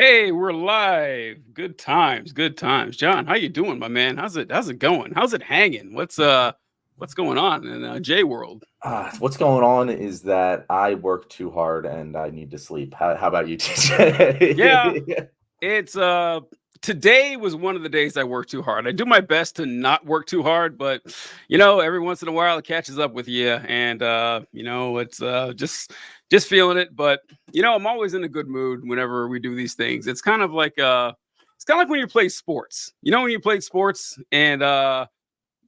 Hey, we're live. Good times, good times. John, how you doing, my man? How's it going? How's it hanging? What's going on in J world? What's going on is that I work too hard and I need to sleep. How about you, Yeah, TJ? it's today was one of the days I worked too hard. I do my best to not work too hard, but every once in a while it catches up with you and it's just feeling it, but I'm always in a good mood whenever we do these things. It's kind of like when you play sports. When you played sports and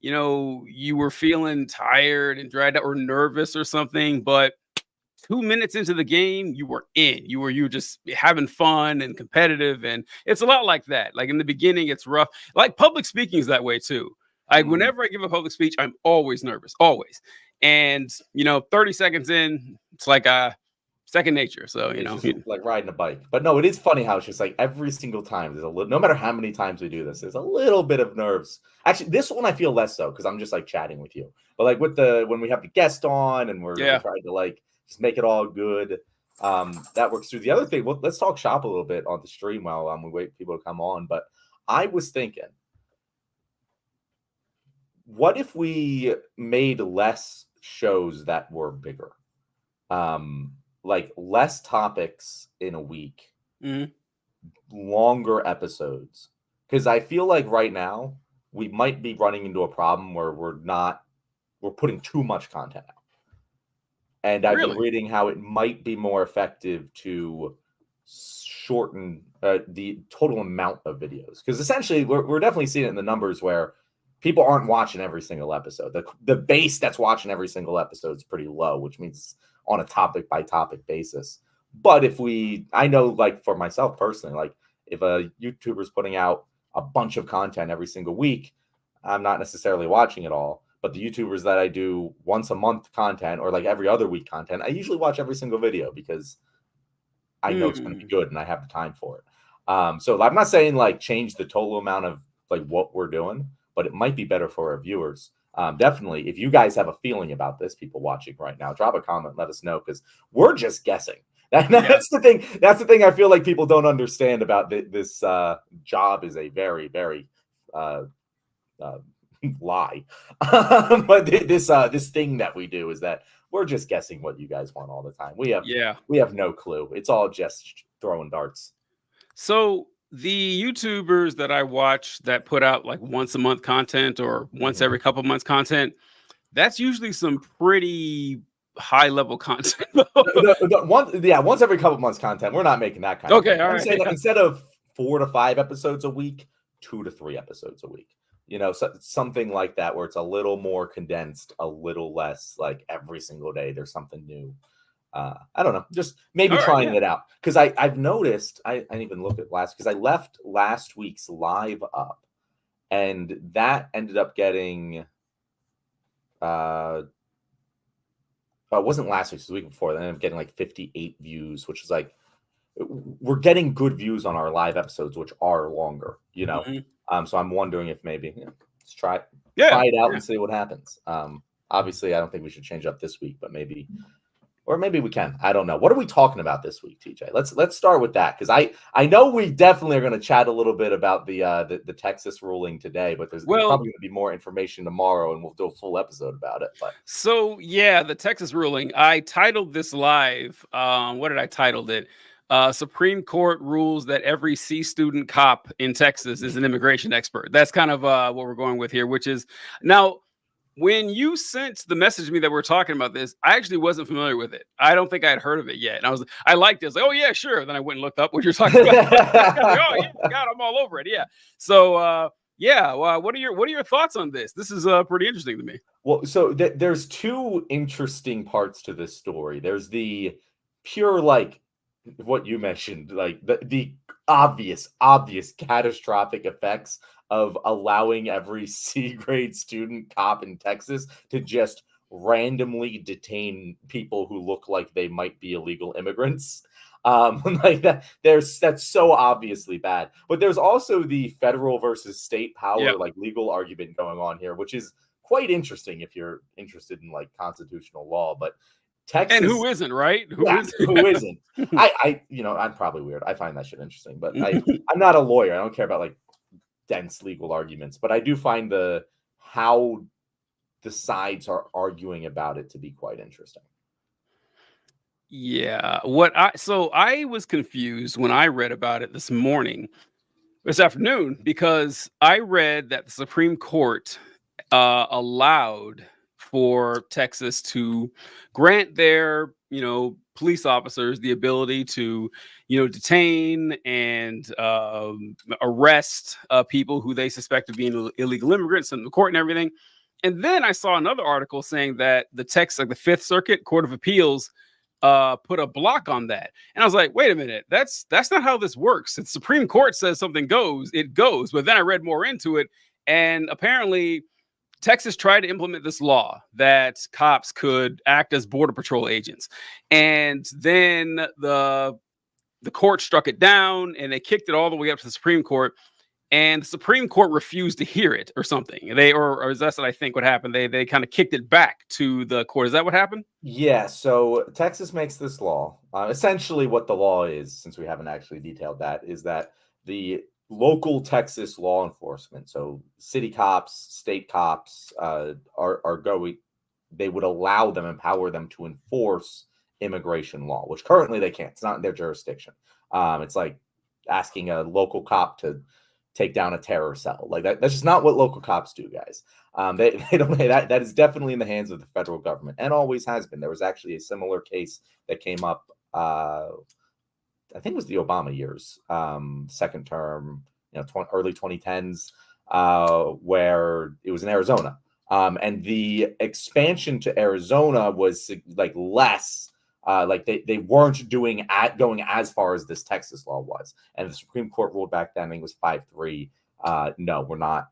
you were feeling tired and dried out or nervous or something, but 2 minutes into the game, you were in. You were just having fun and competitive, and it's a lot like that. Like in the beginning, it's rough. Like public speaking is that way too. Like Mhm. whenever I give a public speech, I'm always nervous, always. And 30 seconds in, it's like second nature. So It's just like riding a bike. But no, it is funny how it's just like every single time there's a little, no matter how many times we do this, there's a little bit of nerves. Actually, this one I feel less so because I'm just like chatting with you. But like with the when we have the guest on and we're yeah. trying to like just make it all good. That works through. The other thing, well, let's talk shop a little bit on the stream while we wait for people to come on. But I was thinking, what if we made less shows that were bigger? Like less topics in a week, Mhm. longer episodes. Because I feel like right now we might be running into a problem where we're putting too much content out. And I've been Really? reading how it might be more effective to shorten the total amount of videos. Because essentially we're definitely seeing it in the numbers where people aren't watching every single episode. The base that's watching every single episode is pretty low, which means on a topic by topic basis. But I know, like for myself personally, like if a YouTuber's putting out a bunch of content every single week, I'm not necessarily watching it all. But the YouTubers that I do once a month content or like every other week content, I usually watch every single video because I know it's going to be Hmm. good and I have the time for it. So I'm not saying like change the total amount of like what we're doing, but it might be better for our viewers. Definitely, if you guys have a feeling about this, people watching right now, drop a comment, let us know because we're just guessing. Yeah. That's the thing. That's the thing I feel like people don't understand about this job is a very, very uh, uh, lie. But this thing that we do is that we're just guessing what you guys want all the time. Yeah. We have no clue. It's all just throwing darts. So the YouTubers that I watch that put out like once a month content or once Mhm. every couple months content, that's usually some pretty high level content. Once every couple months content. We're not making that kind of Okay, content. all I'm right. saying like Yeah. instead of 4 to 5 episodes a week, 2 to 3 episodes a week. Something like that where it's a little more condensed, a little less like every single day there's something new. I don't know, just maybe All right, trying yeah. it out because I've noticed I didn't even look at last because I left last week's live up and that ended up getting uh it wasn't last week, it was the week before. That ended up getting like 58 views, which is like we're getting good views on our live episodes, which are longer. Mhm. So I'm wondering if maybe let's Yeah, try it out yeah. and see what happens. Obviously, I don't think we should change up this week, but maybe or maybe we can. I don't know. What are we talking about this week, TJ? Let's start with that because I know we definitely are going to chat a little bit about the Texas ruling today, but there's Well, probably going to be more information tomorrow, and we'll do a full episode about it. But so yeah, the Texas ruling. I titled this live. What did I titled it? Supreme Court rules that every C student cop in Texas is an immigration expert. That's kind of what we're going with here, which is now when you sent the message to me that we're talking about this, I actually wasn't familiar with it. I don't think I had heard of it yet. And I liked it. I was like, oh yeah, sure. Then I went and looked up what you're talking about. I was like, oh yeah, God, I'm all over it. Yeah. So yeah, well, what are your thoughts on this? This is pretty interesting to me. well, so there's two interesting parts to this story. There's the pure like what you mentioned, like the obvious catastrophic effects of allowing every C grade student cop in Texas to just randomly detain people who look like they might be illegal immigrants. Like that's so obviously bad. But there's also the federal versus state Yeah. power, like legal argument going on here, which is quite interesting if you're interested in like constitutional law. But And Texas, who isn't, right? Who yeah, is? who isn't? I'm probably weird. I find that shit interesting, but I'm not a lawyer. I don't care about like dense legal arguments, but I do find how the sides are arguing about it to be quite interesting. Yeah. So I was confused when I read about it this afternoon, because I read that the Supreme Court allowed for Texas to grant their, police officers the ability to, detain and arrest people who they suspect of being illegal immigrants in the court and everything. And then I saw another article saying that the Fifth Circuit Court of Appeals put a block on that. And I was like, wait a minute, that's not how this works. The Supreme Court says something goes, it goes. But then I read more into it, and apparently Texas tried to implement this law that cops could act as border patrol agents. And then the court struck it down, and they kicked it all the way up to the Supreme Court. And the Supreme Court refused to hear it or something. Or is that what I think what happened? They kind of kicked it back to the court. Is that what happened? Yeah, so Texas makes this law. Essentially, what the law is, since we haven't actually detailed that, is that the local Texas law enforcement, so city cops, state cops, are going. They would empower them to enforce immigration law, which currently they can't. It's not in their jurisdiction. It's like asking a local cop to take down a terror cell. Like that's just not what local cops do, guys. They don't. That is definitely in the hands of the federal government, and always has been. There was actually a similar case that came up. I think it was the Obama years, second term, early 2010s, where it was in Arizona, and the expansion to Arizona was like less. Like they weren't going as far as this Texas law was, and the Supreme Court ruled back then. I think it was 5-3. No, we're not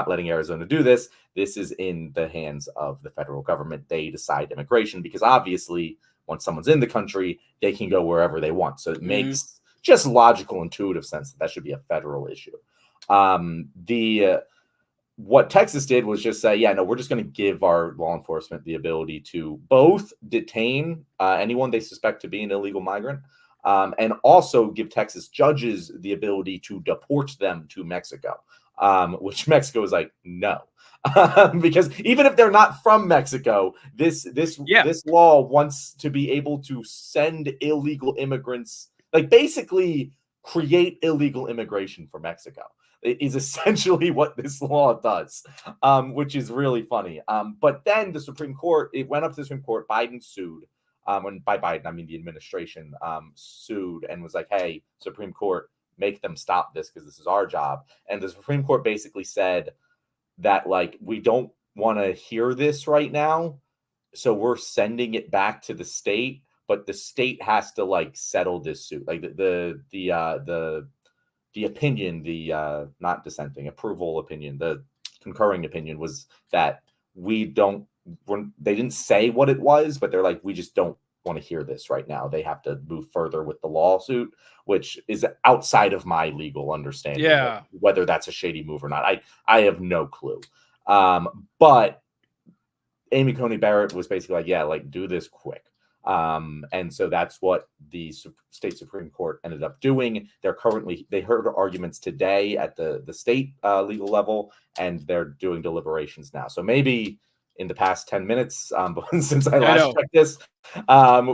letting Arizona do this. This is in the hands of the federal government. They decide immigration because obviously, once someone's in the country, they can go wherever they want. So it makes just logical, intuitive sense that should be a federal issue. What Texas did was just say, yeah, no, we're just going to give our law enforcement the ability to both detain anyone they suspect to be an illegal migrant, and also give Texas judges the ability to deport them to Mexico, which Mexico is like, no. Because even if they're not from Mexico, this law wants to be able to send illegal immigrants, like basically create illegal immigration for Mexico. It is essentially what this law does, which is really funny. But then the Supreme Court, it went up to the Supreme Court. Biden sued. When by Biden, I mean the administration sued and was like, hey, Supreme Court, make them stop this because this is our job. And the Supreme Court basically said that, like, we don't want to hear this right now, so we're sending it back to the state, but the state has to like settle this suit. Like the opinion, the not dissenting, approval opinion, the concurring opinion was that they didn't say what it was, but they're like, we just don't want to hear this right now. They have to move further with the lawsuit, which is outside of my legal understanding. Yeah. Whether that's a shady move or not, I have no clue. But Amy Coney Barrett was basically like, yeah, like do this quick. And so that's what the state Supreme Court ended up doing. They heard arguments today at the state legal level, and they're doing deliberations now. So maybe in the past 10 minutes, since I last checked this,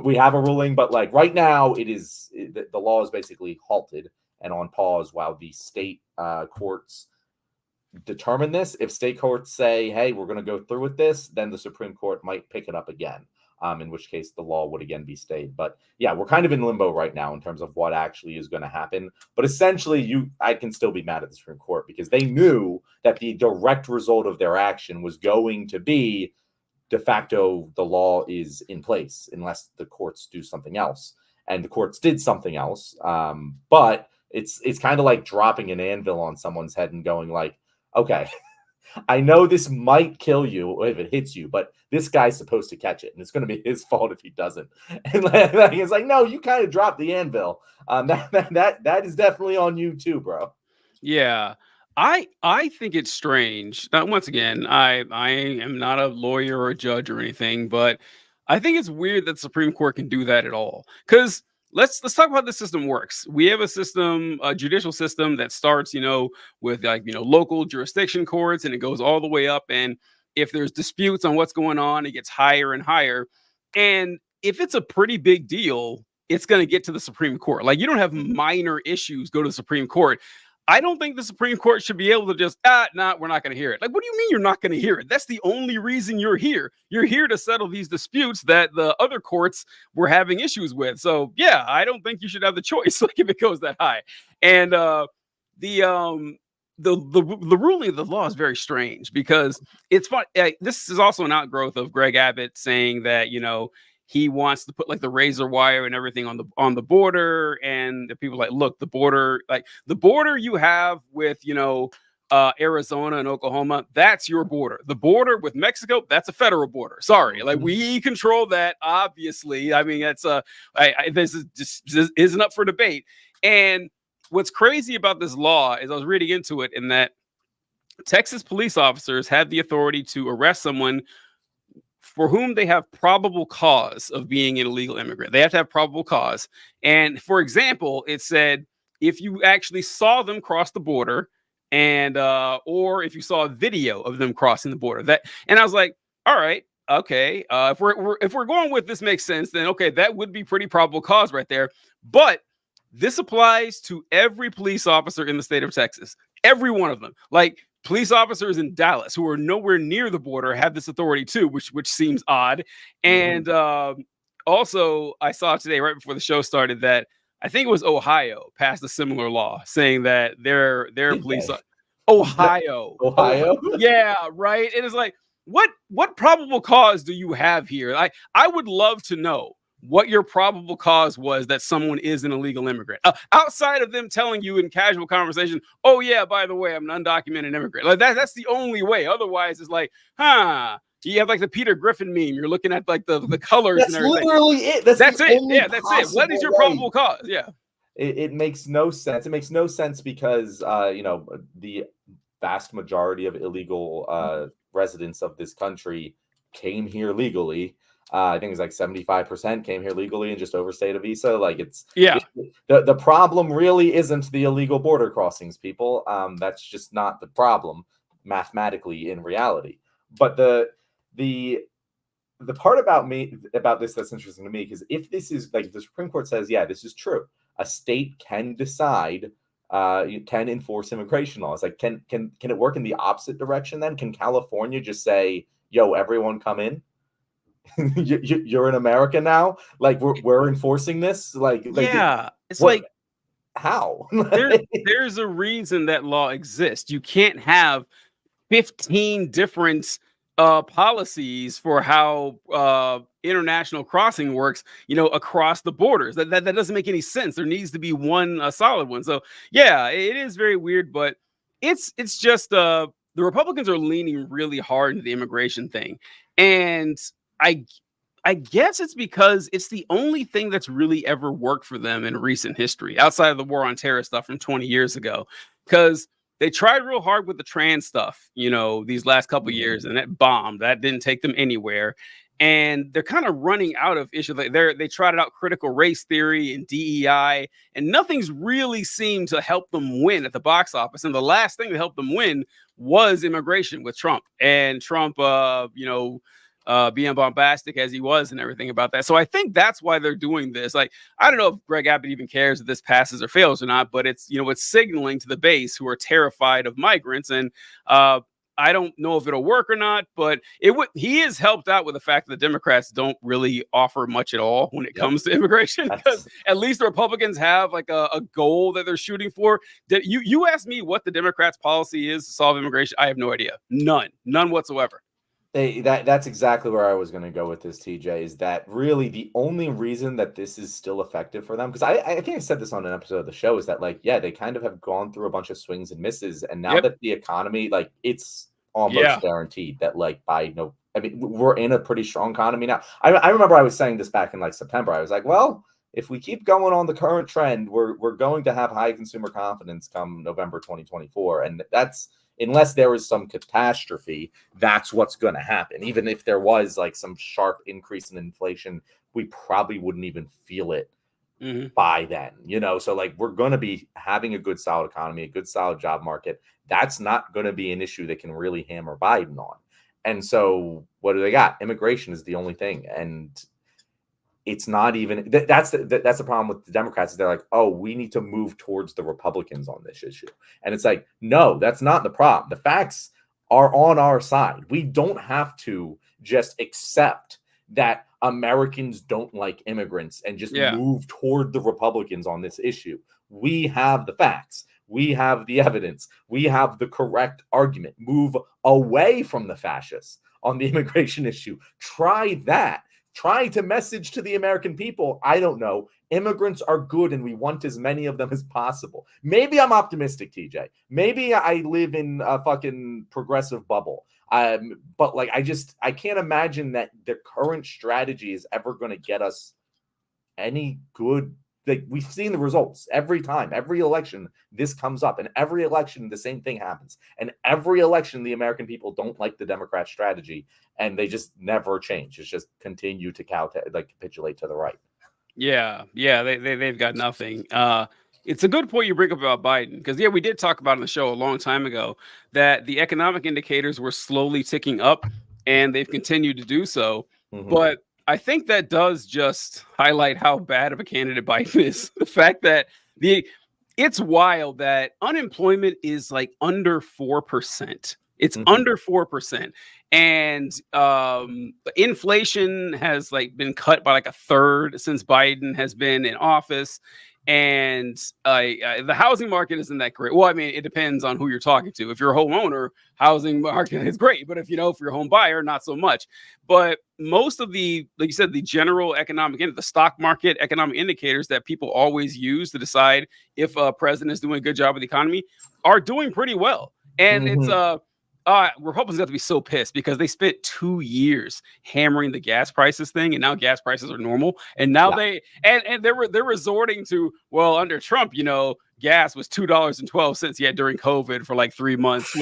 we have a ruling, but like right now the law is basically halted and on pause while the state courts determine this. If state courts say, hey, we're going to go through with this, then the Supreme Court might pick it up again. In which case the law would again be stayed. But yeah, we're kind of in limbo right now in terms of what actually is going to happen. But essentially, I can still be mad at the Supreme Court because they knew that the direct result of their action was going to be de facto the law is in place unless the courts do something else. And the courts did something else. But it's kind of like dropping an anvil on someone's head and going like, okay, I know this might kill you if it hits you, but this guy's supposed to catch it, and it's going to be his fault if he doesn't. And it's like, no, you kind of dropped the anvil. That is definitely on you too, bro. Yeah. I think it's strange. Once again, I am not a lawyer or a judge or anything, but I think it's weird that the Supreme Court can do that at all. Because let's talk about how the system works. We have a system, a judicial system that starts, with local jurisdiction courts, and it goes all the way up. And if there's disputes on what's going on, it gets higher and higher. And if it's a pretty big deal, it's going to get to the Supreme Court. Like, you don't have minor issues go to the Supreme Court. I don't think the Supreme Court should be able to just, we're not going to hear it. Like, what do you mean you're not going to hear it? That's the only reason you're here. You're here to settle these disputes that the other courts were having issues with. So, yeah, I don't think you should have the choice, like, if it goes that high. And the ruling of the law is very strange, because it's fun. This is also an outgrowth of Greg Abbott saying that, he wants to put like the razor wire and everything on the border, and the people like, look, the border you have with Arizona and Oklahoma, that's your border. The border with Mexico, that's a federal border. Sorry, like, we control that. Obviously, I mean, that's this isn't up for debate. And what's crazy about this law is, I was reading into it, in that Texas police officers have the authority to arrest someone for whom they have probable cause of being an illegal immigrant. They have to have probable cause. And for example, it said, if you actually saw them cross the border, and or if you saw a video of them crossing the border, and I was like, all right, okay, if we're going with this makes sense, then okay, that would be pretty probable cause right there. But this applies to every police officer in the state of Texas, every one of them. Like, police officers in Dallas who are nowhere near the border have this authority too, which seems odd. And also, I saw today, right before the show started, that I think it was Ohio passed a similar law saying that their police. Ohio. Yeah, right. It is like, what probable cause do you have here? I would love to know what your probable cause was that someone is an illegal immigrant, outside of them telling you in casual conversation, oh yeah, by the way, I'm an undocumented immigrant. Like, that's the only way. Otherwise, it's like, you have like the Peter Griffin meme. You're looking at like the colors. That's and everything. Literally it. That's it. Yeah, that's it. What is your probable cause? Yeah. It makes no sense. It makes no sense because the vast majority of illegal residents of this country came here legally. I think it's like 75% came here legally and just overstayed a visa. Like, the problem really isn't the illegal border crossings, people. That's just not the problem mathematically in reality. But the part about this that's interesting to me, because if this is like, the Supreme Court says, yeah, this is true, a state can decide, can enforce immigration laws. Like, can it work in the opposite direction then? Can California just say, yo, everyone come in? You're in America now. Like, we're enforcing this. Yeah, it's like, how? there's a reason that law exists. You can't have 15 different policies for how international crossing works, across the borders. That doesn't make any sense. There needs to be one solid one. So yeah, it is very weird, but it's just the Republicans are leaning really hard into the immigration thing, and I guess it's because it's the only thing that's really ever worked for them in recent history, outside of the war on terror stuff from 20 years ago. Because they tried real hard with the trans stuff, these last couple years, and that bombed. That didn't take them anywhere. And they're kind of running out of issues. Like, they tried out critical race theory and DEI, and nothing's really seemed to help them win at the box office. And the last thing that helped them win was immigration with Trump. And Trump, being bombastic as he was and everything about that. So I think that's why they're doing this. Like, I don't know if Greg Abbott even cares if this passes or fails or not, but it's, it's signaling to the base who are terrified of migrants. And I don't know if it'll work or not, but he is helped out with the fact that the Democrats don't really offer much at all when it comes to immigration, because at least the Republicans have like a goal that they're shooting for. You asked me what the Democrats' policy is to solve immigration. I have no idea. None whatsoever. That's exactly where I was going to go with this, TJ, is that really the only reason that this is still effective for them, because I think I said this on an episode of the show, is that, like, yeah, they kind of have gone through a bunch of swings and misses, and now that the economy, like, it's almost guaranteed that, like, we're in a pretty strong economy now. I remember I was saying this back in like September. I was like, well, if we keep going on the current trend, we're going to have high consumer confidence come November 2024, and that's unless there was some catastrophe, that's what's going to happen. Even if there was like some sharp increase in inflation, we probably wouldn't even feel it by then, so like we're going to be having a good solid economy, a good solid job market. That's not going to be an issue that can really hammer Biden on. And so what do they got? Immigration is the only thing. And it's not even that's the problem with the Democrats. Is they're like, oh, we need to move towards the Republicans on this issue. And it's like, no, that's not the problem. The facts are on our side. We don't have to just accept that Americans don't like immigrants and just move toward the Republicans on this issue. We have the facts. We have the evidence. We have the correct argument. Move away from the fascists on the immigration issue. Try that. Try to message to the American people, I don't know, immigrants are good and we want as many of them as possible. Maybe I'm optimistic, TJ. Maybe I live in a fucking progressive bubble. But like, I can't imagine that the current strategy is ever going to get us any good. Like, we've seen the results every time, every election, this comes up, and every election, the same thing happens. And every election, the American people don't like the Democrat strategy, and they just never change. It's just continue to capitulate to the right. Yeah, they've got nothing. It's a good point you bring up about Biden, because we did talk about on the show a long time ago that the economic indicators were slowly ticking up, and they've continued to do so. But I think that does just highlight how bad of a candidate Biden is. The fact that it's wild that unemployment is like under 4%. It's under 4%. And inflation has like been cut by like a third since Biden has been in office. And the housing market isn't that great. Well, I mean, it depends on who you're talking to. If you're a homeowner, housing market is great. But if you're a home buyer, not so much. But most of the, like you said, the general the stock market economic indicators that people always use to decide if a president is doing a good job with the economy are doing pretty well. And it's Republicans have to be so pissed because they spent 2 years hammering the gas prices thing, and now gas prices are normal. And now they're resorting to, well, under Trump, gas was $2.12 during COVID for like 3 months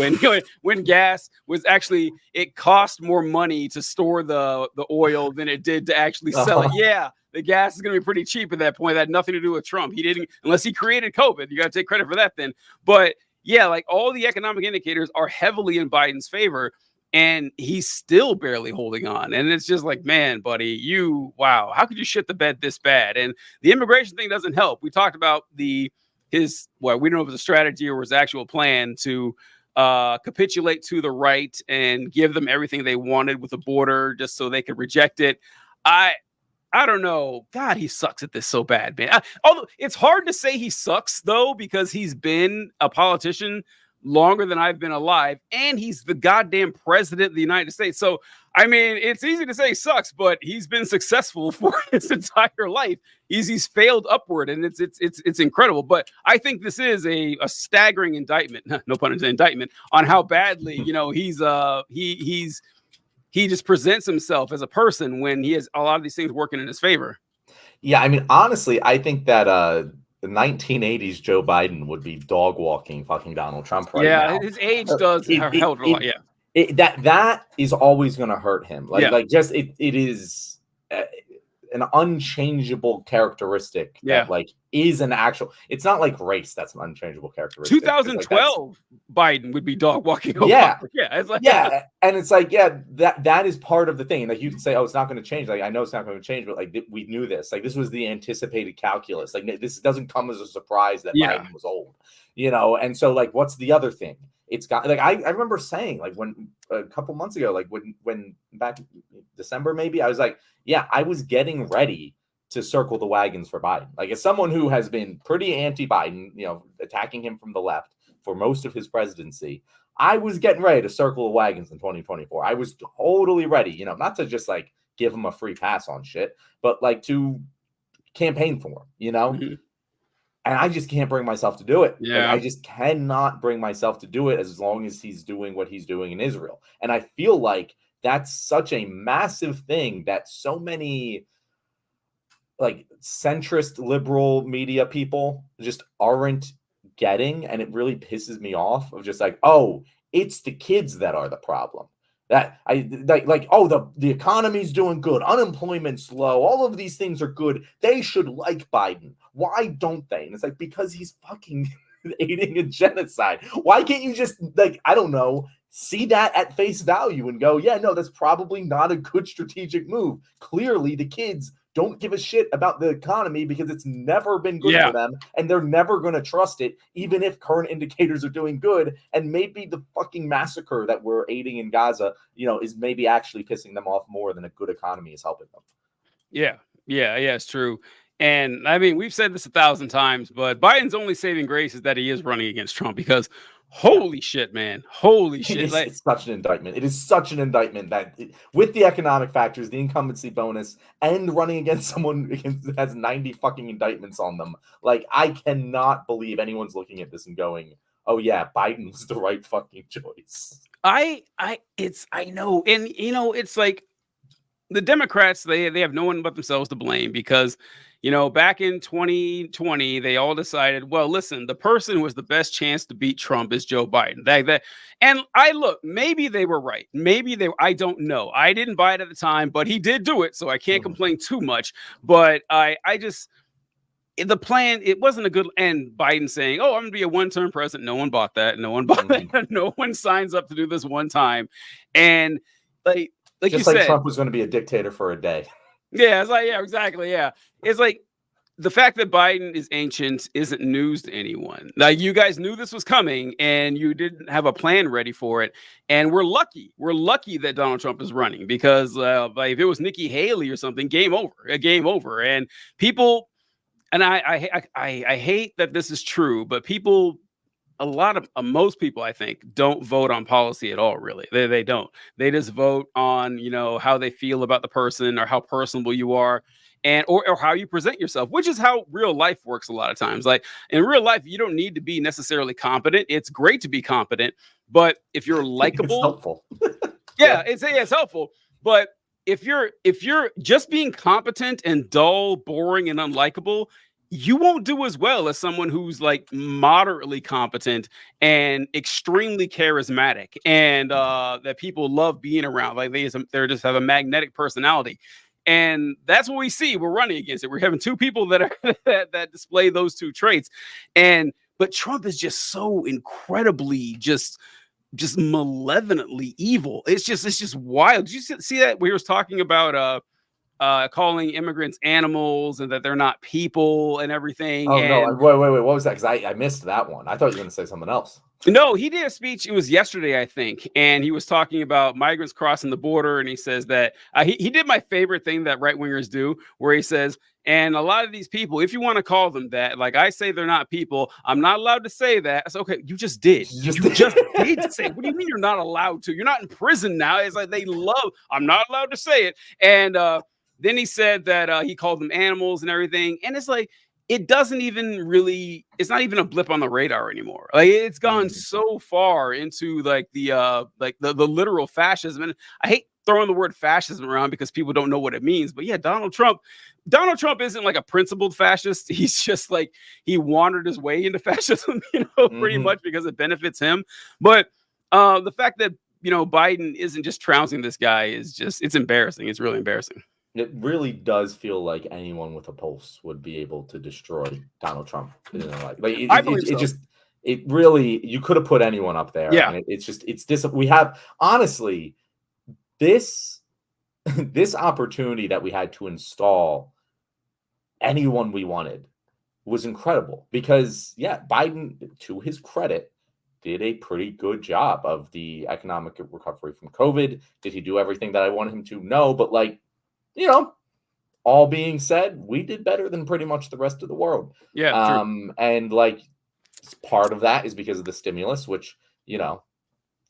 when gas was actually, it cost more money to store the oil than it did to actually sell it. Yeah. The gas is going to be pretty cheap at that point. That had nothing to do with Trump. He didn't, unless he created COVID. You got to take credit for that then. But yeah, like all the economic indicators are heavily in Biden's favor, and he's still barely holding on. And it's just like, man, buddy, wow, how could you shit the bed this bad? And the immigration thing doesn't help. We talked about we don't know if it was a strategy or his actual plan to capitulate to the right and give them everything they wanted with the border just so they could reject it. I don't know. God, he sucks at this so bad, man. Although it's hard to say he sucks, though, because he's been a politician longer than I've been alive, and he's the goddamn president of the United States. So, I mean, it's easy to say he sucks, but he's been successful for his entire life. He's failed upward, and it's incredible. But I think this is a staggering indictment, no pun intended, indictment on how badly he just presents himself as a person when he has a lot of these things working in his favor. Yeah, I mean, honestly, I think that the 1980s Joe Biden would be dog walking fucking Donald Trump right now. Yeah, his age does help a lot. Yeah, that is always going to hurt him. It is an unchangeable characteristic that is an actual. It's not like race that's an unchangeable characteristic. 2012 Biden would be dog walking. It's like, and it's like, that is part of the thing. Like, you can say, oh, it's not going to change. Like, I know it's not going to change, but like we knew this. Like, this was the anticipated calculus. Like, this doesn't come as a surprise that Biden was old, And so, like, what's the other thing? It's got, like, I remember saying, like, when a couple months ago, like when back in December maybe, I was like, I was getting ready to circle the wagons for Biden. Like, as someone who has been pretty anti-Biden, attacking him from the left for most of his presidency, I was getting ready to circle the wagons in 2024. I was totally ready, not to just like give him a free pass on shit, but like to campaign for him, And I just can't bring myself to do it. Yeah. Like, I just cannot bring myself to do it as long as he's doing what he's doing in Israel. And I feel like that's such a massive thing that so many like centrist liberal media people just aren't getting. And it really pisses me off of just like, oh, It's the kids that are the problem. That the economy's doing good, unemployment's low, all of these things are good. They should like Biden. Why don't they? And it's like, because he's fucking aiding a genocide. Why can't you just, like, I don't know, see that at face value and go, yeah, no, that's probably not a good strategic move. Clearly, the kids don't give a shit about the economy because it's never been good for them, and they're never going to trust it, even if current indicators are doing good. And maybe the fucking massacre that we're aiding in Gaza, is maybe actually pissing them off more than a good economy is helping them. Yeah, it's true. And I mean, we've said this 1,000 times, but Biden's only saving grace is that he is running against Trump, because holy shit, man. Holy shit. It's such an indictment. It is such an indictment that with the economic factors, the incumbency bonus, and running against someone that has 90 fucking indictments on them, like, I cannot believe anyone's looking at this and going, oh yeah, Biden was the right fucking choice. I know. And, it's like the Democrats, they have no one but themselves to blame, because back in 2020, they all decided, well, listen, the person who has the best chance to beat Trump is Joe Biden. And maybe they were right. I don't know. I didn't buy it at the time, but he did do it, so I can't complain too much. But the plan, it wasn't a good, and Biden saying, oh, I'm going to be a one-term president. No one bought that. No one bought that. No one signs up to do this one time. And like just you said, Trump was going to be a dictator for a day. Yeah, it's like, yeah, exactly. Yeah. It's like the fact that Biden is ancient isn't news to anyone. Like, you guys knew this was coming and you didn't have a plan ready for it. And we're lucky. We're lucky that Donald Trump is running, because if it was Nikki Haley or something, game over. And people, and I hate that this is true, but people, most people, I think, don't vote on policy at all. Really, they don't. They just vote on how they feel about the person, or how personable you are, and or how you present yourself, which is how real life works a lot of times. Like, in real life, you don't need to be necessarily competent. It's great to be competent, but if you're likable, it's helpful. It's helpful. But if you're just being competent and dull, boring, and unlikable, you won't do as well as someone who's like moderately competent and extremely charismatic, and that people love being around. Like, they just have a magnetic personality. And that's what we see. We're running against it. We're having two people that are that display those two traits. But Trump is just so incredibly just malevolently evil. It's just wild. Did you see that? We were talking about calling immigrants animals, and that they're not people and everything. Oh, no. Wait. What was that? Because I missed that one. I thought you were going to say something else. No, he did a speech. It was yesterday, I think. And he was talking about migrants crossing the border. And he says that he did my favorite thing that right wingers do, where he says, and a lot of these people, if you want to call them that, like, I say they're not people, I'm not allowed to say that. I said, okay, you just did. You just did say it. What do you mean you're not allowed to? You're not in prison now. It's like, I'm not allowed to say it. And then he said that he called them animals and everything. And it's like, it doesn't even really, it's not even a blip on the radar anymore. Like, it's gone so far into like the literal fascism. And I hate throwing the word fascism around because people don't know what it means. But yeah, Donald Trump isn't like a principled fascist. He's just like, he wandered his way into fascism, pretty much because it benefits him. But the fact that, Biden isn't just trouncing this guy it's embarrassing. It's really embarrassing. It really does feel like anyone with a pulse would be able to destroy Donald Trump. I believe so. It really, you could have put anyone up there. Yeah. And we have, honestly, this opportunity that we had to install anyone we wanted was incredible, because Biden, to his credit, did a pretty good job of the economic recovery from COVID. Did he do everything that I wanted him to? No, but all being said, we did better than pretty much the rest of the world. Yeah. And part of that is because of the stimulus, which,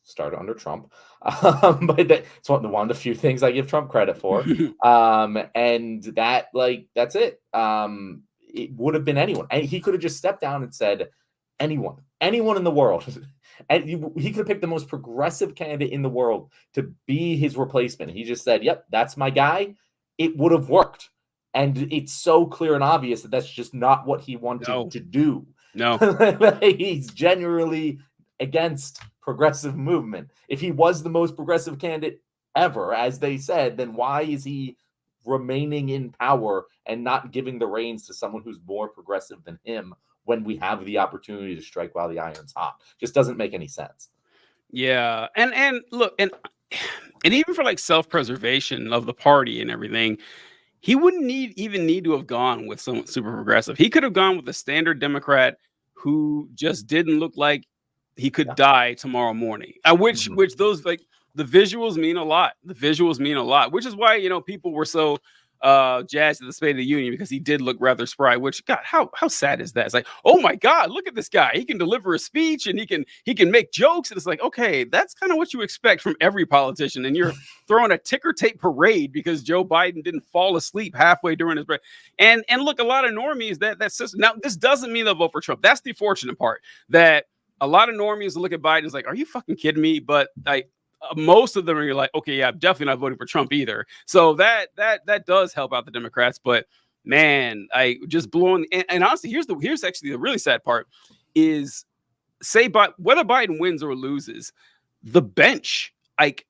started under Trump. But it's one of the few things I give Trump credit for. And that, that's it. It would have been anyone. And he could have just stepped down and said, anyone in the world. And he could have picked the most progressive candidate in the world to be his replacement. He just said, yep, that's my guy. It would have worked. And it's so clear and obvious that that's just not what he wanted to do. No. He's genuinely against progressive movement. If he was the most progressive candidate ever, as they said, then why is he remaining in power and not giving the reins to someone who's more progressive than him when we have the opportunity to strike while the iron's hot? Just doesn't make any sense. Yeah. And look, and even for like self-preservation of the party and everything, he wouldn't even need to have gone with someone super progressive. He could have gone with a standard Democrat who just didn't look like he could die tomorrow morning. Which those, like, the visuals mean a lot. The visuals mean a lot, which is why, people were so jazzed at the State of the Union, because he did look rather spry. Which, God, how sad is that? It's like, oh my God, look at this guy. He can deliver a speech and he can make jokes, and it's like, okay, that's kind of what you expect from every politician, and you're throwing a ticker tape parade because Joe Biden didn't fall asleep halfway during his break. And look, a lot of normies that system. Now, this doesn't mean they'll vote for Trump. That's the fortunate part, that a lot of normies look at Biden and is like, are you fucking kidding me? But most of them are like, okay, yeah, I'm definitely not voting for Trump either. So that does help out the Democrats. But man, I just blowing. And honestly, here's actually the really sad part is, whether Biden wins or loses, the bench, like,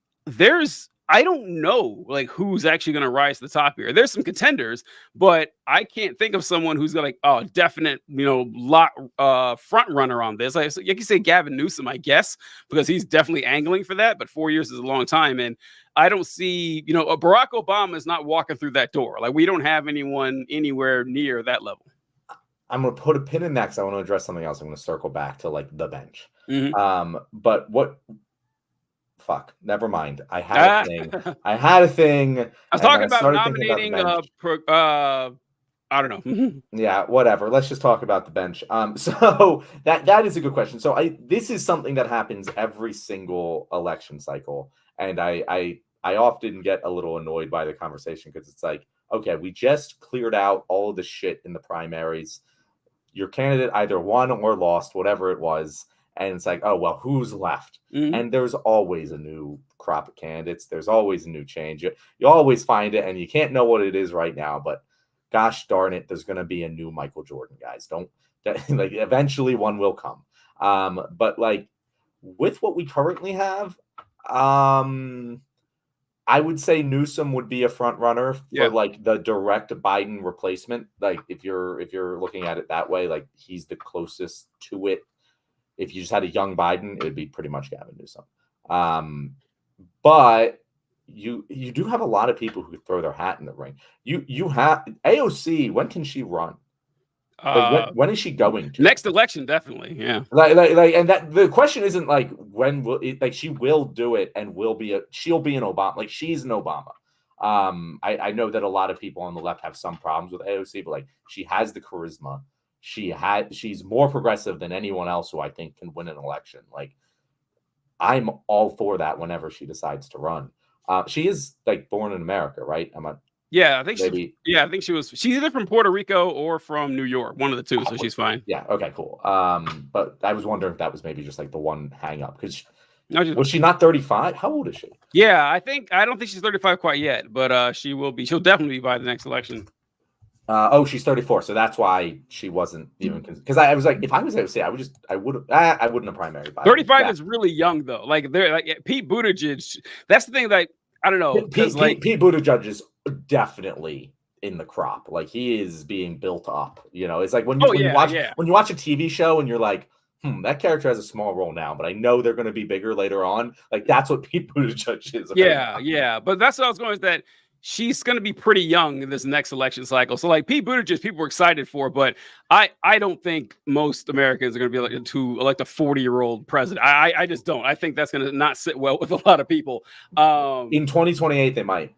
I don't know, like, who's actually going to rise to the top here. There's some contenders, but I can't think of someone who's going to, definite, front runner on this. Like you can say Gavin Newsom, I guess, because he's definitely angling for that. But 4 years is a long time, and I don't see, Barack Obama is not walking through that door. Like, we don't have anyone anywhere near that level. I'm going to put a pin in that because I want to address something else. I'm going to circle back to like the bench. Mm-hmm. But what? Fuck, never mind. I had a thing. I was talking about nominating. I don't know. Yeah, whatever. Let's just talk about the bench. So that is a good question. So this is something that happens every single election cycle, and I often get a little annoyed by the conversation because it's like, okay, we just cleared out all of the shit in the primaries. Your candidate either won or lost, whatever it was. And it's like, oh, well, who's left? Mm-hmm. And there's always a new crop of candidates. There's always a new change. You always find it, and you can't know what it is right now. But gosh darn it, there's going to be a new Michael Jordan, guys. Like, eventually one will come. But like, with what we currently have, I would say Newsom would be a front runner for like the direct Biden replacement. Like, if you're looking at it that way, like, he's the closest to it. If you just had a young Biden, it would be pretty much Gavin Newsom. But you do have a lot of people who could throw their hat in the ring. You have AOC. When can she run? Like, when is she going to? Next election, definitely. Yeah. Like, and that the question isn't like when will it, like, she will do it and she'll be an Obama. Like, she's an Obama. I know that a lot of people on the left have some problems with AOC, but like, she has the charisma. She's more progressive than anyone else who I think can win an election. Like, I'm all for that whenever she decides to run. She is like born in America, right? I think she's either from Puerto Rico or from New York, one of the two. So she's fine. Yeah. Okay, cool. But I was wondering if that was maybe just like the one hang up, because was she not 35? How old is she? Yeah, I don't think she's 35 quite yet, but she will be. She'll definitely be by the next election. She's 34, so that's why she wasn't even, because I was like, if I was AOC, I wouldn't have primary. 35 is really young though. Like, they're like Pete Buttigieg. That's the thing that I don't know. Pete Buttigieg is definitely in the crop. Like, he is being built up. It's like when you watch a TV show and you're like, that character has a small role now, but I know they're going to be bigger later on. Like, that's what Pete Buttigieg is. Yeah. But that's what I was going with, that she's going to be pretty young in this next election cycle. So like, Pete Buttigieg, people were excited for, but I don't think most Americans are going to be to elect a 40-year-old president. I just don't. I think that's going to not sit well with a lot of people. In 2028, they might.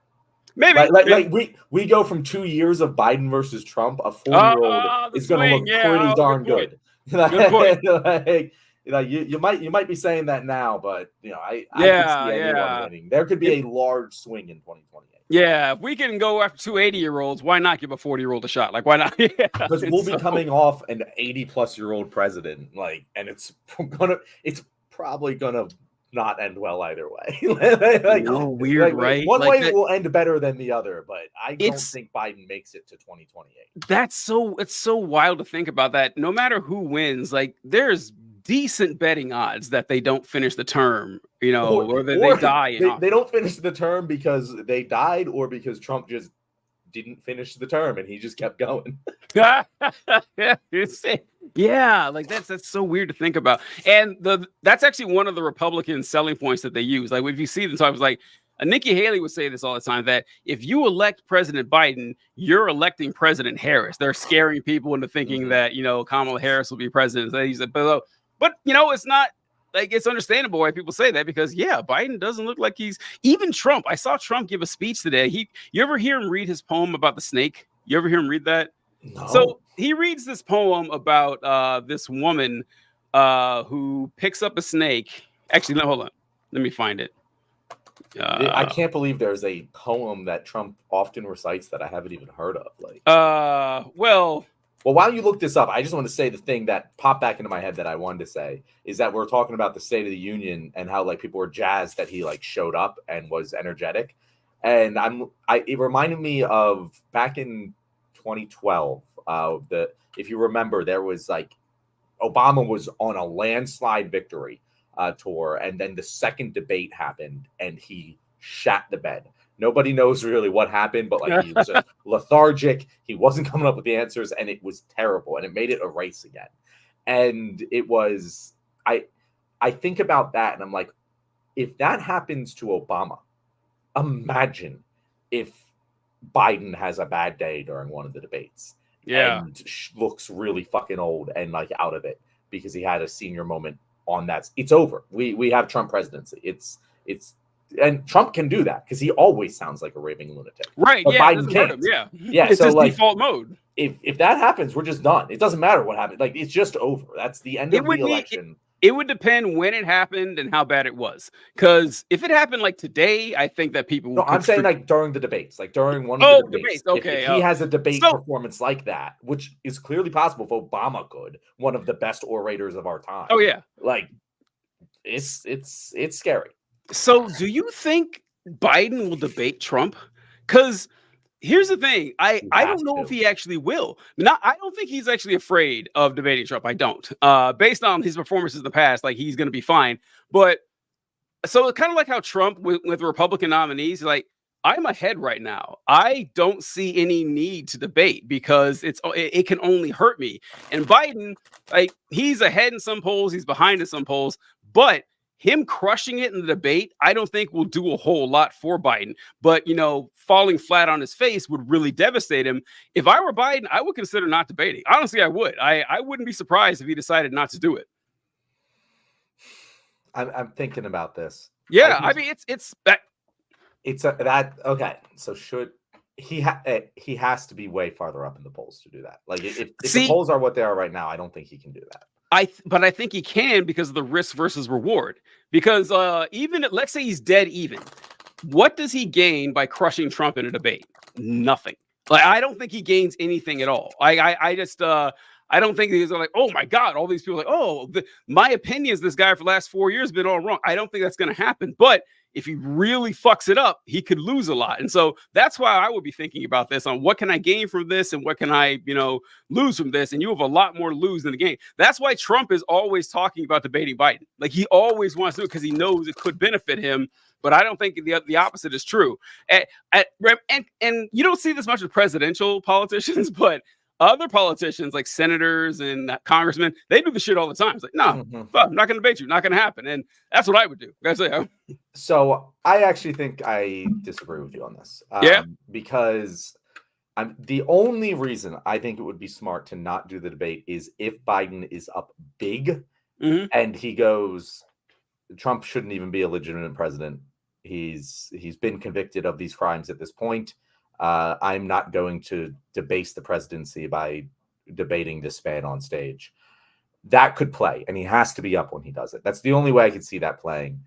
Maybe. Like we go from 2 years of Biden versus Trump. A 40-year-old is going to look pretty darn good. Good point. You might be saying that now, but I can see anyone winning. There could be a large swing in 2028. Yeah, if we can go after 2 80-year-olds, why not give a 40-year-old a shot? Like, why not? Because we'll be coming off an 80-plus-year-old president, like, and it's probably gonna not end well either way. Weird, right? One way will end better than the other, but I don't think Biden makes it to 2028. It's so wild to think about that. No matter who wins, like, there's decent betting odds that they don't finish the term, or that or they die in office. they don't finish the term because they died or because Trump just didn't finish the term and he just kept going. Yeah, like that's so weird to think about. And that's actually one of the Republican selling points that they use. Like if you see them talk, it's like Nikki Haley would say this all the time, that if you elect President Biden, you're electing President Harris. They're scaring people into thinking that Kamala Harris will be president. So he's but it's not. Like, it's understandable why people say that, because Biden doesn't look like even Trump. I saw Trump give a speech today. You ever hear him read his poem about the snake? You ever hear him read that? No. So he reads this poem about this woman who picks up a snake. Actually, no, hold on. Let me find it. I can't believe there's a poem that Trump often recites that I haven't even heard of. Well, while you look this up, I just want to say the thing that popped back into my head that I wanted to say is that we're talking about the State of the Union and how like people were jazzed that he like showed up and was energetic. And it reminded me of back in 2012. If you remember, there was like Obama was on a landslide victory tour, and then the second debate happened and he shat the bed. Nobody knows really what happened, but like he was lethargic. He wasn't coming up with the answers, and it was terrible. And it made it a race again. And it was, I think about that, and I'm like, if that happens to Obama, imagine if Biden has a bad day during one of the debates. And looks really fucking old and like out of it because he had a senior moment on that. It's over. We have Trump presidency. It's. And Trump can do that because he always sounds like a raving lunatic. Right. But Biden can't. It's so his like, default mode. If that happens, we're just done. It doesn't matter what happened. Like, it's just over. That's the end of the election. It would depend when it happened and how bad it was. Because if it happened like today, I think that people No, I'm saying like during the debates, like during one of the debates. Okay. If he has a debate performance like that, which is clearly possible if Obama could, one of the best orators of our time. Oh, yeah. Like, it's scary. So do you think Biden will debate Trump? Because here's the thing. I don't know if he actually will. I don't think he's actually afraid of debating Trump. I don't. Based on his performances in the past, like he's going to be fine. But so it's kind of like how Trump with Republican nominees, like, I'm ahead right now. I don't see any need to debate because it can only hurt me. And Biden, like, he's ahead in some polls, he's behind in some polls, but him crushing it in the debate, I don't think will do a whole lot for Biden. But, falling flat on his face would really devastate him. If I were Biden, I would consider not debating. Honestly, I would. I wouldn't be surprised if he decided not to do it. I'm thinking about this. Yeah, I mean, it's that. Okay. So should he has to be way farther up in the polls to do that. Like if the polls are what they are right now, I don't think he can do that. But I think he can because of the risk versus reward. Because let's say he's dead even, what does he gain by crushing Trump in a debate? Nothing. Like, I don't think he gains anything at all. I don't think he's like, oh my God, all these people are like, my opinion is this guy for the last 4 years has been all wrong. I don't think that's going to happen. But if he really fucks it up, he could lose a lot. And so that's why I would be thinking about this on what can I gain from this and what can I, lose from this. And you have a lot more to lose than the gain. That's why Trump is always talking about debating Biden. Like, he always wants to do it because he knows it could benefit him. But I don't think the opposite is true. And you don't see this much with presidential politicians, but other politicians like senators and congressmen, they do the shit all the time. It's like, no, I'm not going to debate you. Not going to happen. And that's what I would do. So I actually think I disagree with you on this. Because the only reason I think it would be smart to not do the debate is if Biden is up big and he goes, Trump shouldn't even be a legitimate president. He's been convicted of these crimes at this point. I'm not going to debase the presidency by debating this man on stage. That could play, and he has to be up when he does it. That's the only way I could see that playing.